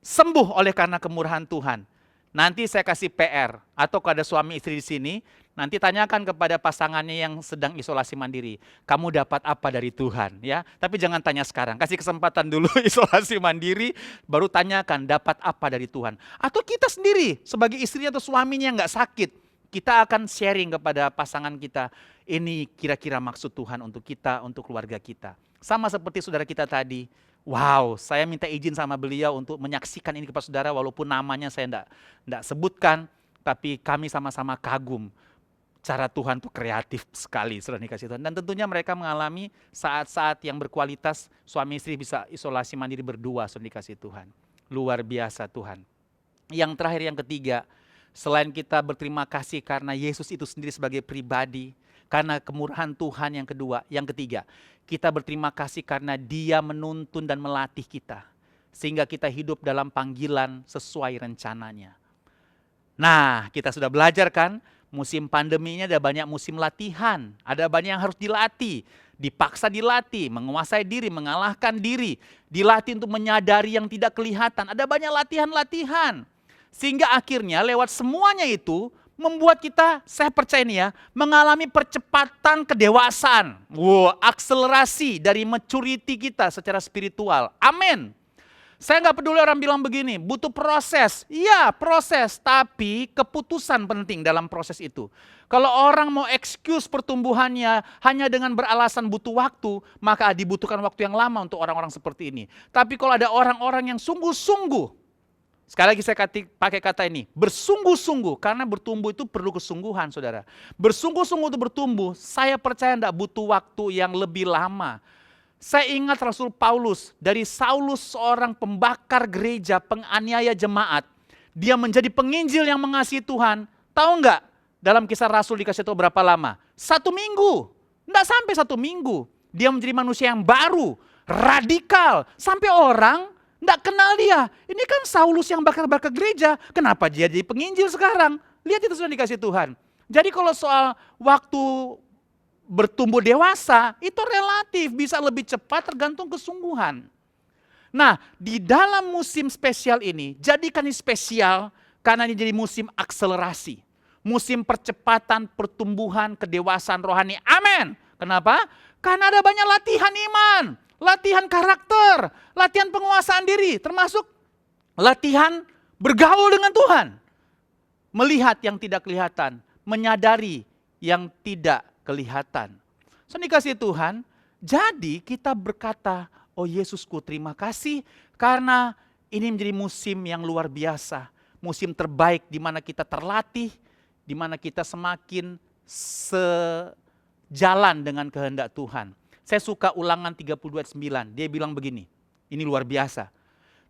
sembuh oleh karena kemurahan Tuhan. Nanti saya kasih PR atau kalau ada suami istri di sini, nanti tanyakan kepada pasangannya yang sedang isolasi mandiri, kamu dapat apa dari Tuhan ya? Tapi jangan tanya sekarang, kasih kesempatan dulu isolasi mandiri, baru tanyakan dapat apa dari Tuhan. Atau kita sendiri sebagai istri atau suaminya yang nggak sakit, kita akan sharing kepada pasangan kita, ini kira-kira maksud Tuhan untuk kita, untuk keluarga kita. Sama seperti saudara kita tadi. Wow, saya minta izin sama beliau untuk menyaksikan ini kepada saudara walaupun namanya saya enggak sebutkan, tapi kami sama-sama kagum. Cara Tuhan tuh kreatif sekali, saudara dikasih Tuhan. Dan tentunya mereka mengalami saat-saat yang berkualitas, suami istri bisa isolasi mandiri berdua, saudara dikasih Tuhan. Luar biasa Tuhan. Yang terakhir, yang ketiga, selain kita berterima kasih karena Yesus itu sendiri sebagai pribadi, karena kemurahan Tuhan yang ketiga, kita berterima kasih karena Dia menuntun dan melatih kita. Sehingga kita hidup dalam panggilan sesuai rencananya. Nah, kita sudah belajar kan, musim pandemi ini ada banyak musim latihan. Ada banyak yang harus dilatih, dipaksa dilatih, menguasai diri, mengalahkan diri. Dilatih untuk menyadari yang tidak kelihatan. Ada banyak latihan-latihan. Sehingga akhirnya lewat semuanya itu, membuat kita, saya percaya ini ya, mengalami percepatan kedewasaan. Akselerasi dari maturity kita secara spiritual. Amin. Saya nggak peduli orang bilang begini, butuh proses. Iya proses, tapi keputusan penting dalam proses itu. Kalau orang mau excuse pertumbuhannya hanya dengan beralasan butuh waktu, maka dibutuhkan waktu yang lama untuk orang-orang seperti ini. Tapi kalau ada orang-orang yang sungguh-sungguh, sekali lagi saya pakai kata ini, bersungguh-sungguh, karena bertumbuh itu perlu kesungguhan saudara. Bersungguh-sungguh untuk bertumbuh, saya percaya tidak butuh waktu yang lebih lama. Saya ingat Rasul Paulus, dari Saulus seorang pembakar gereja, penganiaya jemaat, dia menjadi penginjil yang mengasihi Tuhan. Tahu nggak dalam Kisah Rasul dikasih tahu berapa lama? 1 minggu, nggak sampai 1 minggu. Dia menjadi manusia yang baru, radikal, sampai orang nggak kenal dia. Ini kan Saulus yang bakar-bakar gereja. Kenapa dia jadi penginjil sekarang? Lihat itu sudah dikasih Tuhan. Jadi kalau soal waktu bertumbuh dewasa, itu relatif. Bisa lebih cepat tergantung kesungguhan. Nah, di dalam musim spesial ini, jadikan ini spesial karena ini jadi musim akselerasi. Musim percepatan pertumbuhan kedewasaan rohani. Amin. Kenapa? Karena ada banyak latihan iman. Latihan karakter, latihan penguasaan diri, termasuk latihan bergaul dengan Tuhan. Melihat yang tidak kelihatan, menyadari yang tidak kelihatan. So dikasih Tuhan, jadi kita berkata, oh Yesusku terima kasih karena ini menjadi musim yang luar biasa. Musim terbaik di mana kita terlatih, di mana kita semakin sejalan dengan kehendak Tuhan. Saya suka Ulangan 32 ayat 9. Dia bilang begini, ini luar biasa.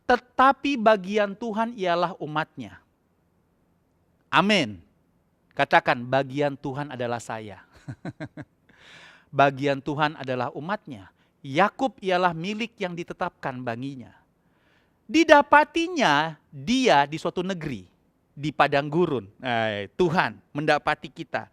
Tetapi bagian Tuhan ialah umatnya. Amin. Katakan, bagian Tuhan adalah saya. Bagian Tuhan adalah umatnya. Yakub ialah milik yang ditetapkan baginya. Didapatinya dia di suatu negeri. di padang gurun. Tuhan mendapati kita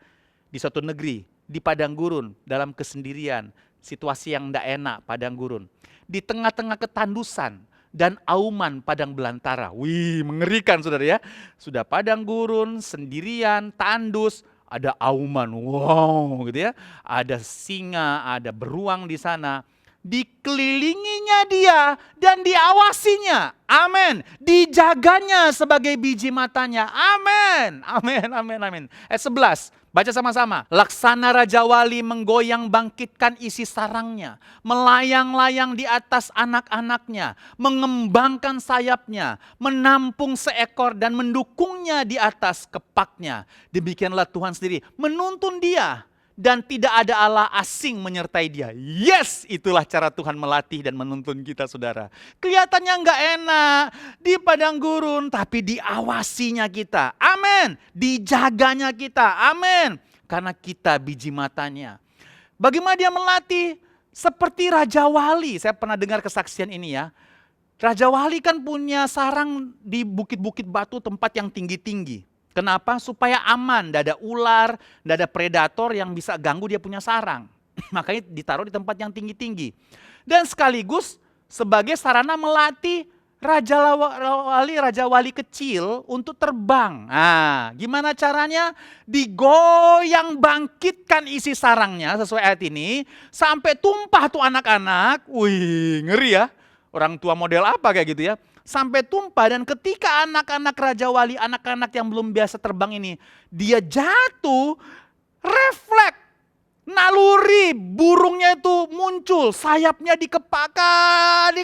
di suatu negeri, di padang gurun, dalam kesendirian, situasi yang tidak enak, padang gurun. Di tengah-tengah ketandusan dan auman padang belantara. Wih, mengerikan saudara ya. Sudah padang gurun, sendirian, tandus, ada auman. Wow, gitu ya. Ada singa, ada beruang di sana. Dikelilinginya dia dan diawasinya. Amin. Dijaganya sebagai biji matanya. Amin. Amin, amin, amin. Ayat 11. Baca sama-sama. Laksana Raja Wali menggoyang bangkitkan isi sarangnya. Melayang-layang di atas anak-anaknya. Mengembangkan sayapnya. Menampung seekor dan mendukungnya di atas kepaknya. Demikianlah Tuhan sendiri menuntun dia. Dan tidak ada Allah asing menyertai dia. Yes, itulah cara Tuhan melatih dan menuntun kita saudara. Kelihatannya enggak enak di padang gurun, tapi diawasinya kita. Amin. Dijaganya kita. Amin. Karena kita biji matanya. Bagaimana dia melatih? Seperti Raja Wali. Saya pernah dengar kesaksian ini ya. Raja Wali kan punya sarang di bukit-bukit batu, tempat yang tinggi-tinggi. Kenapa? Supaya aman, tidak ada ular, tidak ada predator yang bisa ganggu dia punya sarang. Makanya ditaruh di tempat yang tinggi-tinggi. Dan sekaligus sebagai sarana melatih Raja Wali kecil untuk terbang. Nah, gimana caranya? Digoyang bangkitkan isi sarangnya sesuai ayat ini. Sampai tumpah tuh anak-anak. Wih, ngeri ya. Orang tua model apa kayak gitu ya. Sampai tumpah dan ketika anak-anak Raja Wali, anak-anak yang belum biasa terbang ini, dia jatuh, refleks, naluri burungnya itu muncul, sayapnya dikepakkan,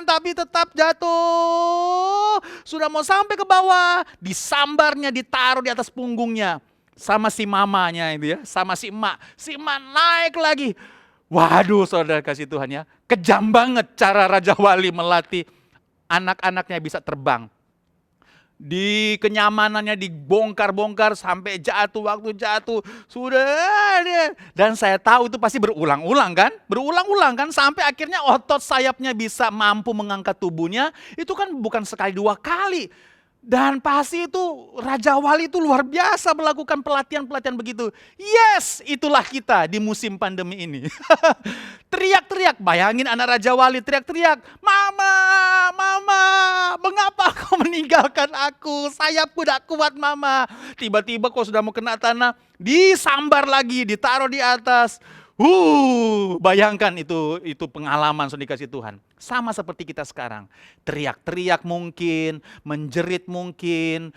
tapi tetap jatuh. Sudah mau sampai ke bawah, disambarnya, ditaruh di atas punggungnya. Sama si mamanya itu ya, sama si emak naik lagi. Waduh saudara kasih Tuhan ya, kejam banget cara Raja Wali melatih anak-anaknya bisa terbang. Di kenyamanannya dibongkar-bongkar sampai jatuh, waktu jatuh sudah. Dan saya tahu itu pasti berulang-ulang kan? Berulang-ulang kan sampai akhirnya otot sayapnya bisa mampu mengangkat tubuhnya. Itu kan bukan sekali dua kali. Dan pasti itu Raja Wali itu luar biasa melakukan pelatihan-pelatihan begitu. Yes, itulah kita di musim pandemi ini. Teriak-teriak, bayangin anak Raja Wali teriak-teriak. Mama, mengapa kau meninggalkan aku? Sayapku tidak kuat mama. Tiba-tiba kau sudah mau kena tanah, disambar lagi, ditaruh di atas. Bayangkan itu pengalaman sudah dikasih Tuhan. Sama seperti kita sekarang. Teriak-teriak mungkin, menjerit mungkin.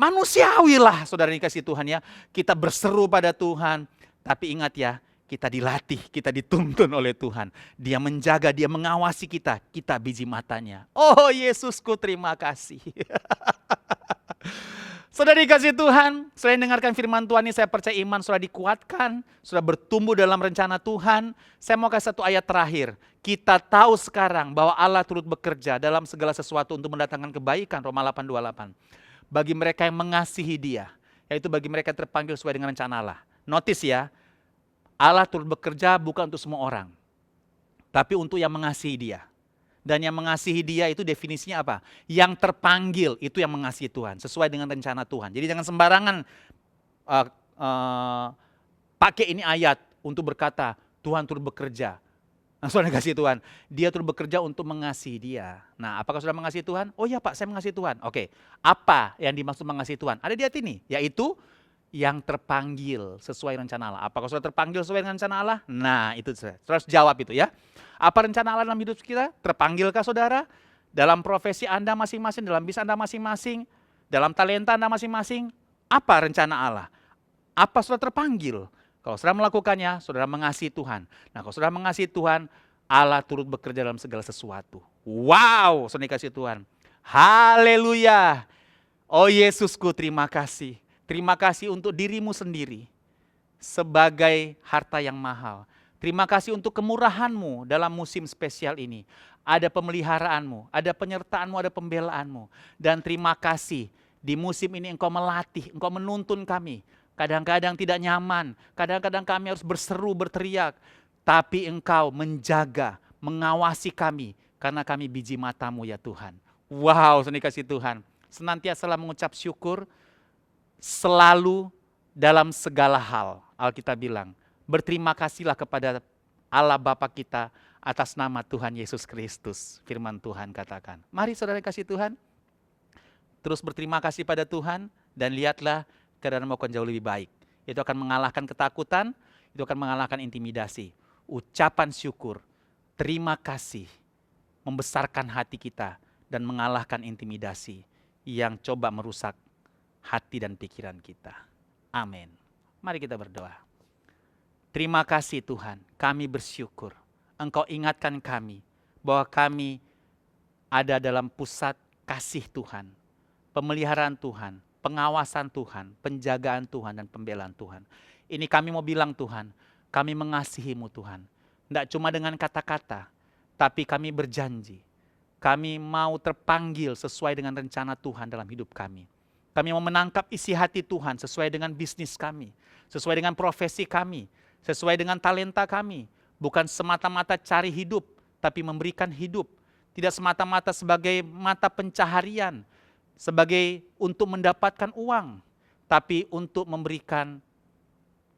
Manusiawi lah saudara dikasih Tuhan ya. Kita berseru pada Tuhan. Tapi ingat ya, kita dilatih, kita dituntun oleh Tuhan. Dia menjaga, dia mengawasi kita. Kita biji matanya. Oh Yesusku terima kasih. Saudara dikasih Tuhan, selain dengarkan firman Tuhan ini saya percaya iman sudah dikuatkan, sudah bertumbuh dalam rencana Tuhan. Saya mau kasih satu ayat terakhir. Kita tahu sekarang bahwa Allah turut bekerja dalam segala sesuatu untuk mendatangkan kebaikan, Roma 8:28. Bagi mereka yang mengasihi Dia, yaitu bagi mereka yang terpanggil sesuai dengan rencana Allah. Notice ya, Allah turut bekerja bukan untuk semua orang, tapi untuk yang mengasihi Dia. Dan yang mengasihi Dia itu definisinya apa? Yang terpanggil itu yang mengasihi Tuhan, sesuai dengan rencana Tuhan. Jadi jangan sembarangan pakai ini ayat untuk berkata Tuhan turut bekerja. Nah, saudara kasih Tuhan, Dia turut bekerja untuk mengasihi Dia. Nah, apakah sudah mengasihi Tuhan? Oh ya Pak, saya mengasihi Tuhan. Oke, apa yang dimaksud mengasihi Tuhan? Ada di ayat ini, yaitu yang terpanggil sesuai rencana Allah. Apakah sudah terpanggil sesuai dengan rencana Allah? Nah, itu terus jawab itu ya. Apa rencana Allah dalam hidup kita? Terpanggilkah saudara? Dalam profesi Anda masing-masing, dalam bisnis Anda masing-masing, dalam talenta Anda masing-masing, apa rencana Allah? Apa sudah terpanggil? Kalau saudara melakukannya, saudara mengasihi Tuhan. Nah, kalau saudara mengasihi Tuhan, Allah turut bekerja dalam segala sesuatu. Wow, saudara dikasih Tuhan. Haleluya. Oh Yesusku, terima kasih. Terima kasih untuk dirimu sendiri sebagai harta yang mahal. Terima kasih untuk kemurahan-Mu dalam musim spesial ini. Ada pemeliharaanmu, ada penyertaan-Mu, ada pembelaanmu. Dan terima kasih di musim ini Engkau melatih, Engkau menuntun kami. Kadang-kadang tidak nyaman, kadang-kadang kami harus berseru, berteriak. Tapi Engkau menjaga, mengawasi kami karena kami biji mata-Mu ya Tuhan. Wow, saudara kasih Tuhan. senantiasalah mengucap syukur, selalu dalam segala hal. Alkitab bilang, berterima kasihlah kepada Allah Bapa kita atas nama Tuhan Yesus Kristus. Firman Tuhan katakan. Mari saudara kasih Tuhan, terus berterima kasih pada Tuhan dan lihatlah keadaanmu akan jauh lebih baik. Itu akan mengalahkan ketakutan, itu akan mengalahkan intimidasi. Ucapan syukur, terima kasih, membesarkan hati kita dan mengalahkan intimidasi yang coba merusak hati dan pikiran kita. Amin. Mari kita berdoa. Terima kasih Tuhan, kami bersyukur. Engkau ingatkan kami bahwa kami ada dalam pusat kasih Tuhan, pemeliharaan Tuhan, pengawasan Tuhan, penjagaan Tuhan, dan pembelaan Tuhan. Ini kami mau bilang Tuhan, kami mengasihi-Mu Tuhan. Tidak cuma dengan kata-kata, tapi kami berjanji. Kami mau terpanggil sesuai dengan rencana Tuhan dalam hidup kami. Kami mau menangkap isi hati Tuhan sesuai dengan bisnis kami, sesuai dengan profesi kami, sesuai dengan talenta kami. Bukan semata-mata cari hidup, tapi memberikan hidup. Tidak semata-mata sebagai mata pencaharian, sebagai untuk mendapatkan uang, tapi untuk memberikan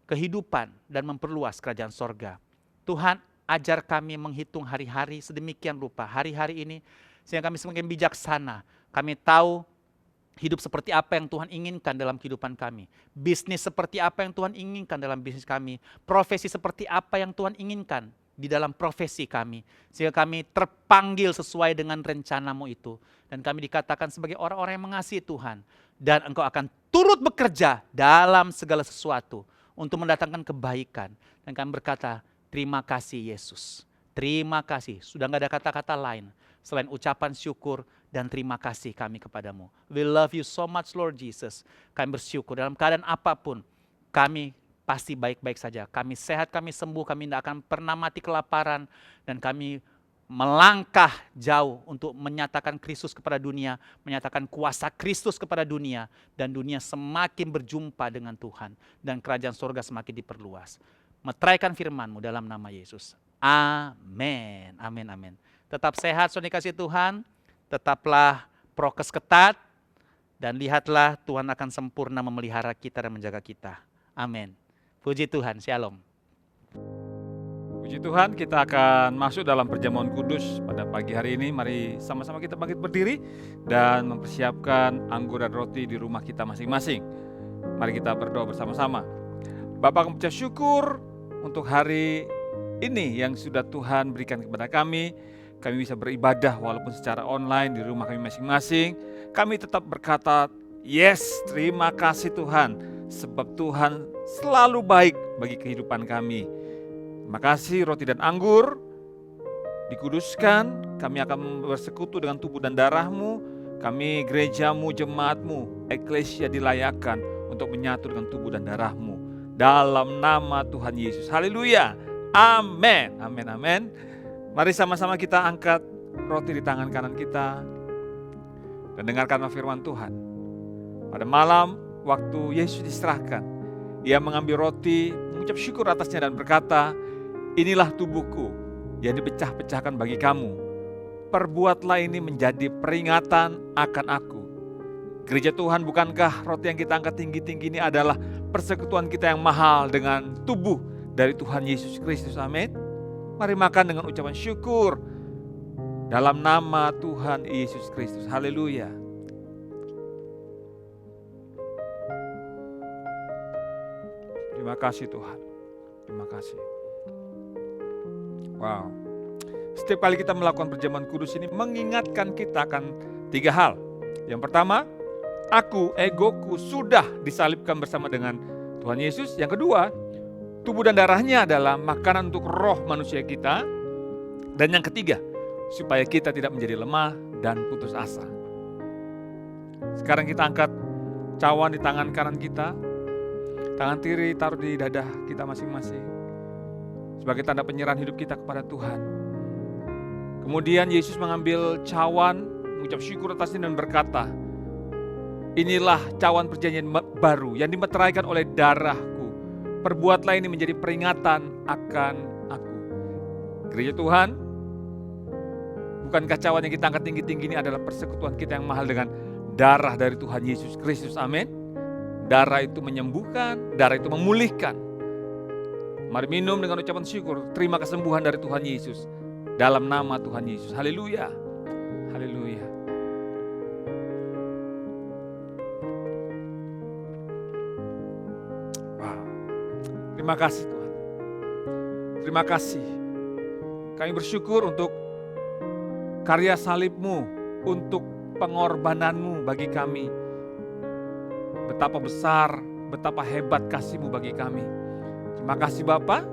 kehidupan dan memperluas kerajaan sorga. Tuhan, ajar kami menghitung hari-hari sedemikian rupa, hari-hari ini, sehingga kami semakin bijaksana. Kami tahu hidup seperti apa yang Tuhan inginkan dalam kehidupan kami. Bisnis seperti apa yang Tuhan inginkan dalam bisnis kami. Profesi seperti apa yang Tuhan inginkan di dalam profesi kami. Sehingga kami terpanggil sesuai dengan rencana-Mu itu. Dan kami dikatakan sebagai orang-orang yang mengasihi Tuhan. Dan Engkau akan turut bekerja dalam segala sesuatu untuk mendatangkan kebaikan. Dan kami berkata, terima kasih Yesus. Terima kasih. Sudah gak ada kata-kata lain selain ucapan syukur dan terima kasih kami kepadamu. We love you so much Lord Jesus. Kami bersyukur dalam keadaan apapun. Kami pasti baik-baik saja. Kami sehat, kami sembuh, kami tidak akan pernah mati kelaparan. Dan kami melangkah jauh untuk menyatakan Kristus kepada dunia. Menyatakan kuasa Kristus kepada dunia. Dan dunia semakin berjumpa dengan Tuhan. Dan kerajaan surga semakin diperluas. Meteraikan firman-Mu dalam nama Yesus. Amin. Amin, amin. Tetap sehat, saudara kasih Tuhan. Tetaplah prokes ketat. Dan lihatlah Tuhan akan sempurna memelihara kita dan menjaga kita. Amin. Puji Tuhan, shalom. Puji Tuhan, kita akan masuk dalam perjamuan kudus pada pagi hari ini. Mari sama-sama kita bangkit berdiri dan mempersiapkan anggur dan roti di rumah kita masing-masing. Mari kita berdoa bersama-sama. Bapa, kami ucap syukur untuk hari ini yang sudah Tuhan berikan kepada kami. Kami bisa beribadah walaupun secara online di rumah kami masing-masing. Kami tetap berkata, yes, terima kasih Tuhan. Sebab Tuhan selalu baik bagi kehidupan kami. Terima kasih roti dan anggur dikuduskan. Kami akan bersekutu dengan tubuh dan darah-Mu. Kami gereja-Mu, jemaat-Mu, eklesia dilayakkan untuk menyatu dengan tubuh dan darah-Mu. Dalam nama Tuhan Yesus. Haleluya. Amin. Amin. Amin. Mari sama-sama kita angkat roti di tangan kanan kita dan dengarkan firman Tuhan. Pada malam waktu Yesus diserahkan, Ia mengambil roti, mengucap syukur atasnya dan berkata, inilah tubuhku yang dipecah-pecahkan bagi kamu. Perbuatlah ini menjadi peringatan akan aku. Gereja Tuhan, bukankah roti yang kita angkat tinggi-tinggi ini adalah persekutuan kita yang mahal dengan tubuh dari Tuhan Yesus Kristus. Amin. Mari makan dengan ucapan syukur dalam nama Tuhan Yesus Kristus. Haleluya. Terima kasih Tuhan. Terima kasih. Wow. Setiap kali kita melakukan perjamuan kudus ini mengingatkan kita akan 3 hal. Yang pertama, egoku sudah disalibkan bersama dengan Tuhan Yesus. Yang kedua, tubuh dan darahnya adalah makanan untuk roh manusia kita. Dan yang ketiga, supaya kita tidak menjadi lemah dan putus asa. Sekarang kita angkat cawan di tangan kanan kita. Tangan kiri taruh di dada kita masing-masing. Sebagai tanda penyerahan hidup kita kepada Tuhan. Kemudian Yesus mengambil cawan, mengucap syukur atasnya dan berkata, inilah cawan perjanjian baru yang dimeteraikan oleh darah. Perbuatlah ini menjadi peringatan akan aku. Gereja Tuhan, bukankah cawan yang kita angkat tinggi-tinggi ini adalah persekutuan kita yang mahal dengan darah dari Tuhan Yesus Kristus. Amin. Darah itu menyembuhkan, darah itu memulihkan. Mari minum dengan ucapan syukur, terima kesembuhan dari Tuhan Yesus dalam nama Tuhan Yesus. Haleluya. Haleluya. Wow. Terima kasih Tuhan. Terima kasih. Kami bersyukur untuk karya salib-Mu, untuk pengorbanan-Mu bagi kami. Betapa besar, betapa hebat kasih-Mu bagi kami. Terima kasih Bapa.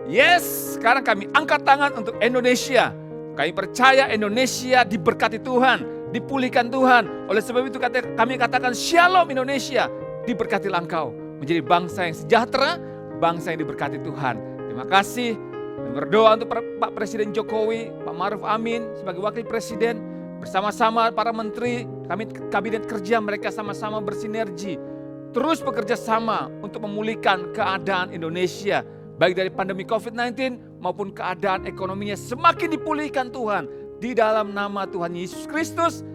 Yes, sekarang kami angkat tangan untuk Indonesia. Kami percaya Indonesia diberkati Tuhan, dipulihkan Tuhan. Oleh sebab itu kami katakan Shalom Indonesia, diberkatilah Engkau. Menjadi bangsa yang sejahtera, bangsa yang diberkati Tuhan. Terima kasih. Kami berdoa untuk Pak Presiden Jokowi, Pak Ma'ruf Amin sebagai Wakil Presiden. Bersama-sama para menteri, kami kabinet kerja mereka sama-sama bersinergi. Terus bekerja sama untuk memulihkan keadaan Indonesia. Baik dari pandemi COVID-19 maupun keadaan ekonominya semakin dipulihkan Tuhan. Di dalam nama Tuhan Yesus Kristus.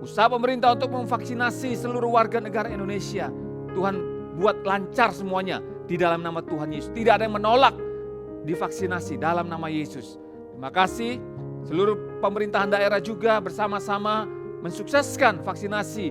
Usaha pemerintah untuk memvaksinasi seluruh warga negara Indonesia. Tuhan buat lancar semuanya di dalam nama Tuhan Yesus. Tidak ada yang menolak divaksinasi dalam nama Yesus. Terima kasih. Seluruh pemerintahan daerah juga bersama-sama mensukseskan vaksinasi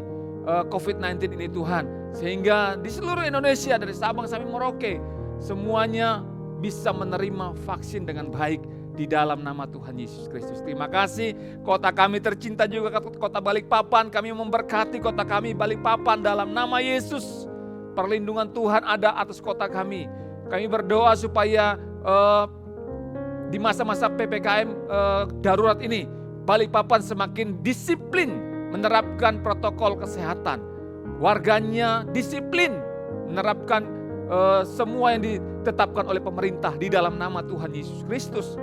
COVID-19 ini Tuhan. Sehingga di seluruh Indonesia dari Sabang sampai Merauke semuanya bisa menerima vaksin dengan baik di dalam nama Tuhan Yesus Kristus. Terima kasih. Kota kami tercinta juga kota Balikpapan. Kami memberkati kota kami Balikpapan dalam nama Yesus. Perlindungan Tuhan ada atas kota kami. Kami berdoa supaya di masa-masa PPKM darurat ini Balikpapan semakin disiplin menerapkan protokol kesehatan. Warganya disiplin menerapkan semua yang ditetapkan oleh pemerintah di dalam nama Tuhan Yesus Kristus.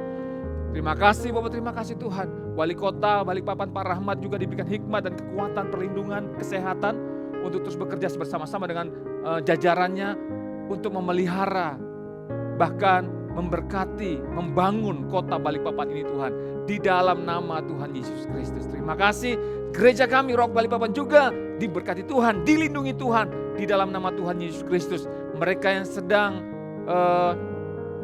Terima kasih Bapak, terima kasih Tuhan. Wali Kota Balikpapan Pak Rahmat juga diberikan hikmat dan kekuatan perlindungan kesehatan untuk terus bekerja bersama-sama dengan jajarannya untuk memelihara bahkan memberkati, membangun kota Balikpapan ini Tuhan. Di dalam nama Tuhan Yesus Kristus. Terima kasih. Gereja kami Rock Balikpapan juga diberkati Tuhan, dilindungi Tuhan di dalam nama Tuhan Yesus Kristus. Mereka yang sedang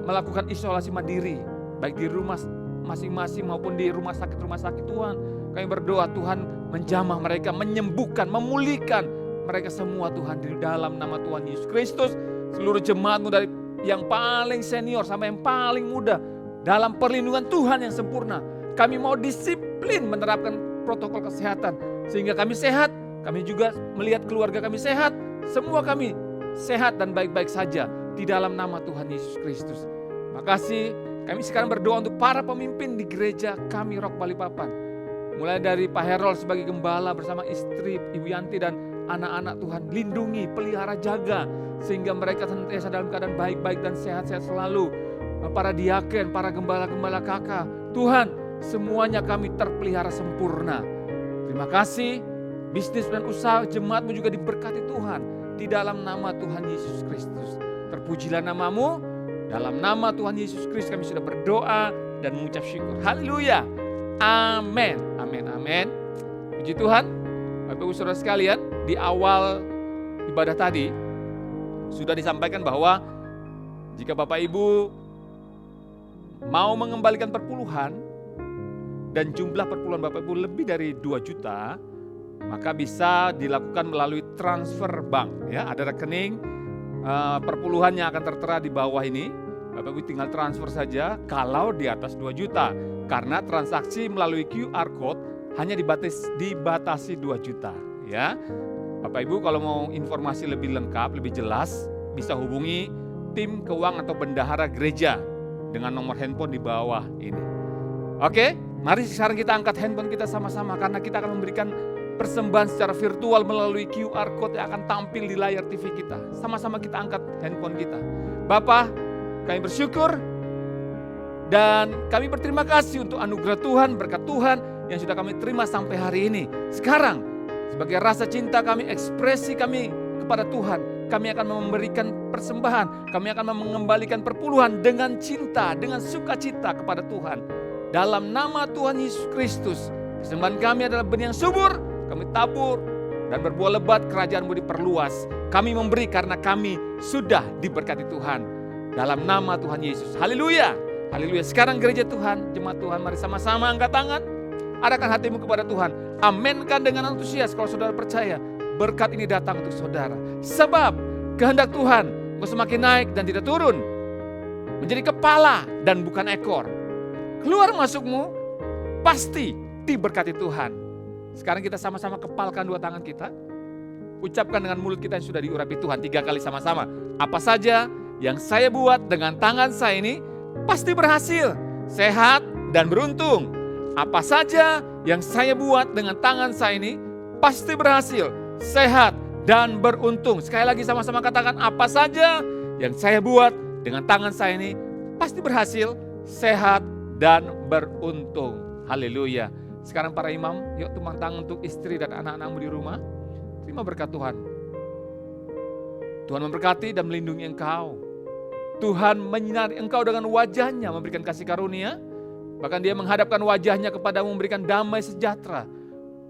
melakukan isolasi mandiri, baik di rumah masing-masing maupun di rumah sakit Tuhan. Kami berdoa Tuhan menjamah mereka, menyembuhkan, memulihkan mereka semua Tuhan di dalam nama Tuhan Yesus Kristus. Seluruh jemaat-Mu dari yang paling senior sampai yang paling muda dalam perlindungan Tuhan yang sempurna. Kami mau disiplin menerapkan protokol kesehatan sehingga kami sehat, kami juga melihat keluarga kami sehat, semua kami sehat dan baik-baik saja di dalam nama Tuhan Yesus Kristus. Makasih. Kami sekarang berdoa untuk para pemimpin di gereja kami Rock Balikpapan. Mulai dari Pak Herol sebagai gembala bersama istri Ibu Yanti dan anak-anak Tuhan, lindungi, pelihara, jaga sehingga mereka senantiasa dalam keadaan baik-baik dan sehat-sehat selalu. Para diaken, para gembala-gembala kakak, Tuhan semuanya kami terpelihara sempurna. Terima kasih. Bisnis dan usaha jemaat-Mu juga diberkati Tuhan di dalam nama Tuhan Yesus Kristus. Terpujilah nama-Mu. Dalam nama Tuhan Yesus Kristus kami sudah berdoa dan mengucap syukur. Haleluya. Amin. Amin. Amin. Puji Tuhan. Bapak Ibu Saudara sekalian, di awal ibadah tadi sudah disampaikan bahwa jika Bapak Ibu mau mengembalikan perpuluhan dan jumlah perpuluhan Bapak Ibu lebih dari 2 juta, maka bisa dilakukan melalui transfer bank. Ya, ada rekening perpuluhan yang akan tertera di bawah ini. Bapak Ibu tinggal transfer saja kalau di atas 2 juta. Karena transaksi melalui QR Code hanya dibatasi 2 juta. Ya, Bapak Ibu kalau mau informasi lebih lengkap, lebih jelas, bisa hubungi tim keuangan atau bendahara gereja dengan nomor handphone di bawah ini. Oke, mari sekarang kita angkat handphone kita sama-sama karena kita akan memberikan persembahan secara virtual melalui QR Code yang akan tampil di layar TV kita. Sama-sama kita angkat handphone kita. Bapak, kami bersyukur dan kami berterima kasih untuk anugerah Tuhan, berkat Tuhan yang sudah kami terima sampai hari ini. Sekarang, sebagai rasa cinta kami, ekspresi kami kepada Tuhan, kami akan memberikan persembahan, kami akan mengembalikan perpuluhan dengan cinta, dengan sukacita kepada Tuhan. Dalam nama Tuhan Yesus Kristus, persembahan kami adalah benih yang subur, kami tabur, dan berbuah lebat kerajaan-Mu diperluas. Kami memberi karena kami sudah diberkati Tuhan. Dalam nama Tuhan Yesus. Haleluya. Haleluya. Sekarang gereja Tuhan, jemaat Tuhan, mari sama-sama angkat tangan. Arahkan hatimu kepada Tuhan. Aminkan dengan antusias kalau saudara percaya. Berkat ini datang untuk saudara. Sebab kehendak Tuhan mau semakin naik dan tidak turun. Menjadi kepala dan bukan ekor. Keluar masukmu pasti diberkati Tuhan. Sekarang kita sama-sama kepalkan dua tangan kita. Ucapkan dengan mulut kita yang sudah diurapi Tuhan 3 kali sama-sama. Apa saja yang saya buat dengan tangan saya ini pasti berhasil, sehat dan beruntung. Apa saja yang saya buat dengan tangan saya ini pasti berhasil, sehat dan beruntung. Sekali lagi sama-sama katakan, apa saja yang saya buat dengan tangan saya ini pasti berhasil, sehat dan beruntung. Haleluya. Sekarang para imam, yuk tumpang tangan untuk istri dan anak-anakmu di rumah. Terima berkat Tuhan. Tuhan memberkati dan melindungi engkau. Tuhan menyinari engkau dengan wajahnya, memberikan kasih karunia. Bahkan Dia menghadapkan wajahnya kepadamu, memberikan damai sejahtera,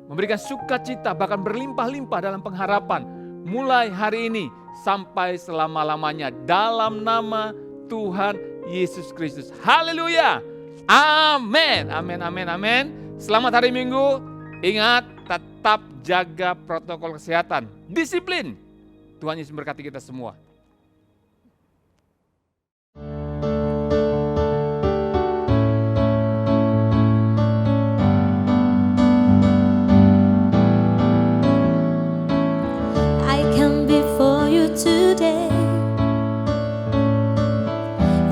memberikan sukacita, bahkan berlimpah-limpah dalam pengharapan. Mulai hari ini sampai selama-lamanya. Dalam nama Tuhan Yesus Kristus. Haleluya. Amin. Amin, amin, amin. Selamat hari Minggu. Ingat, tetap jaga protokol kesehatan. Disiplin. Tuhan Yesus memberkati kita semua. I come before you today,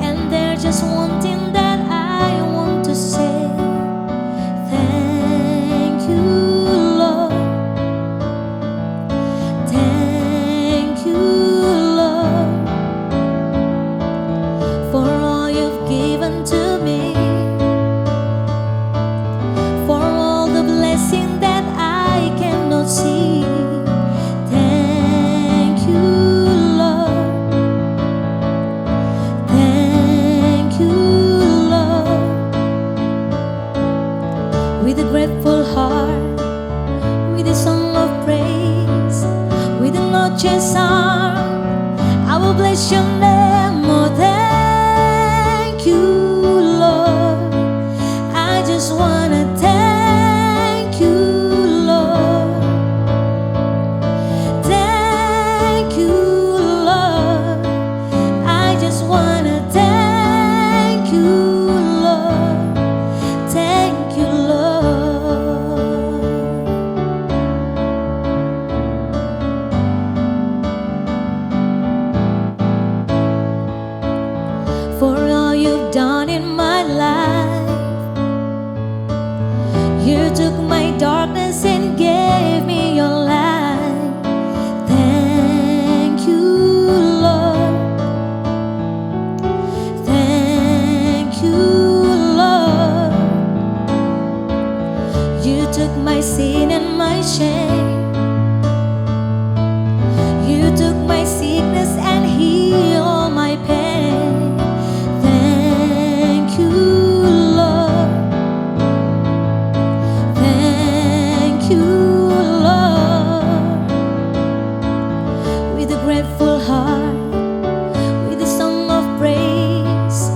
and there's just one thing that I want to say. Thank you, Lord. Thank you, Lord, for all you've given to me, for all the blessing that I cannot see. Thank you, Lord. Thank you, Lord. With a grateful heart, with a song of praise, with an outstretched arm, I will bless your name. Oh, thank you, Lord. I just wanna thank you, Lord. Thank you, Lord. I just wanna thank you, Lord. Thank you, Lord. For all you've done in my life, you took my darkness and gave me your light. Thank you, Lord. Thank you, Lord. You took my sin and my shame. You took my sickness and healed all my pain. Thank you, Lord. Thank you, Lord. With a grateful heart, with a song of praise,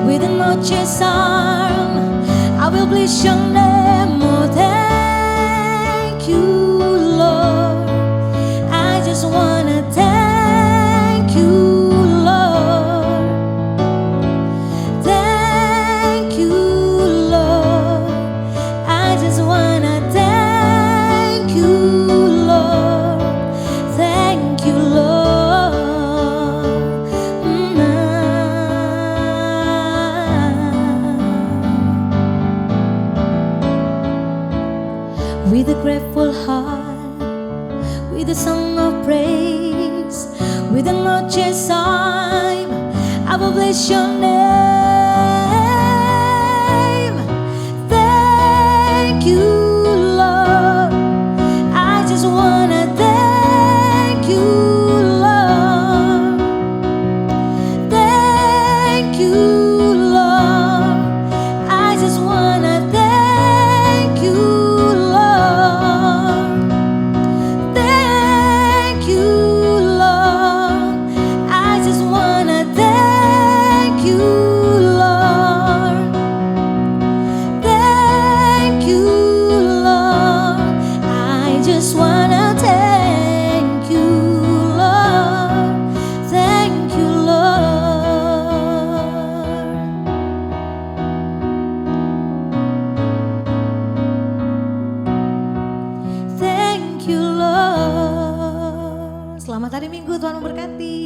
with an outstretched arm, I will bless your name. Oh, thank you, Lord. I just wanna thank you, Lord. Thank you, Lord. I just wanna thank you, Lord. Thank you, Lord. With a grateful heart, with a song of praise, with an outstretched arm, I will bless your name. Thank you, Lord. I just wanna thank you, Lord. Thank you, Lord. I just wanna thank you, Lord. Selamat hari Minggu, Tuhan memberkati.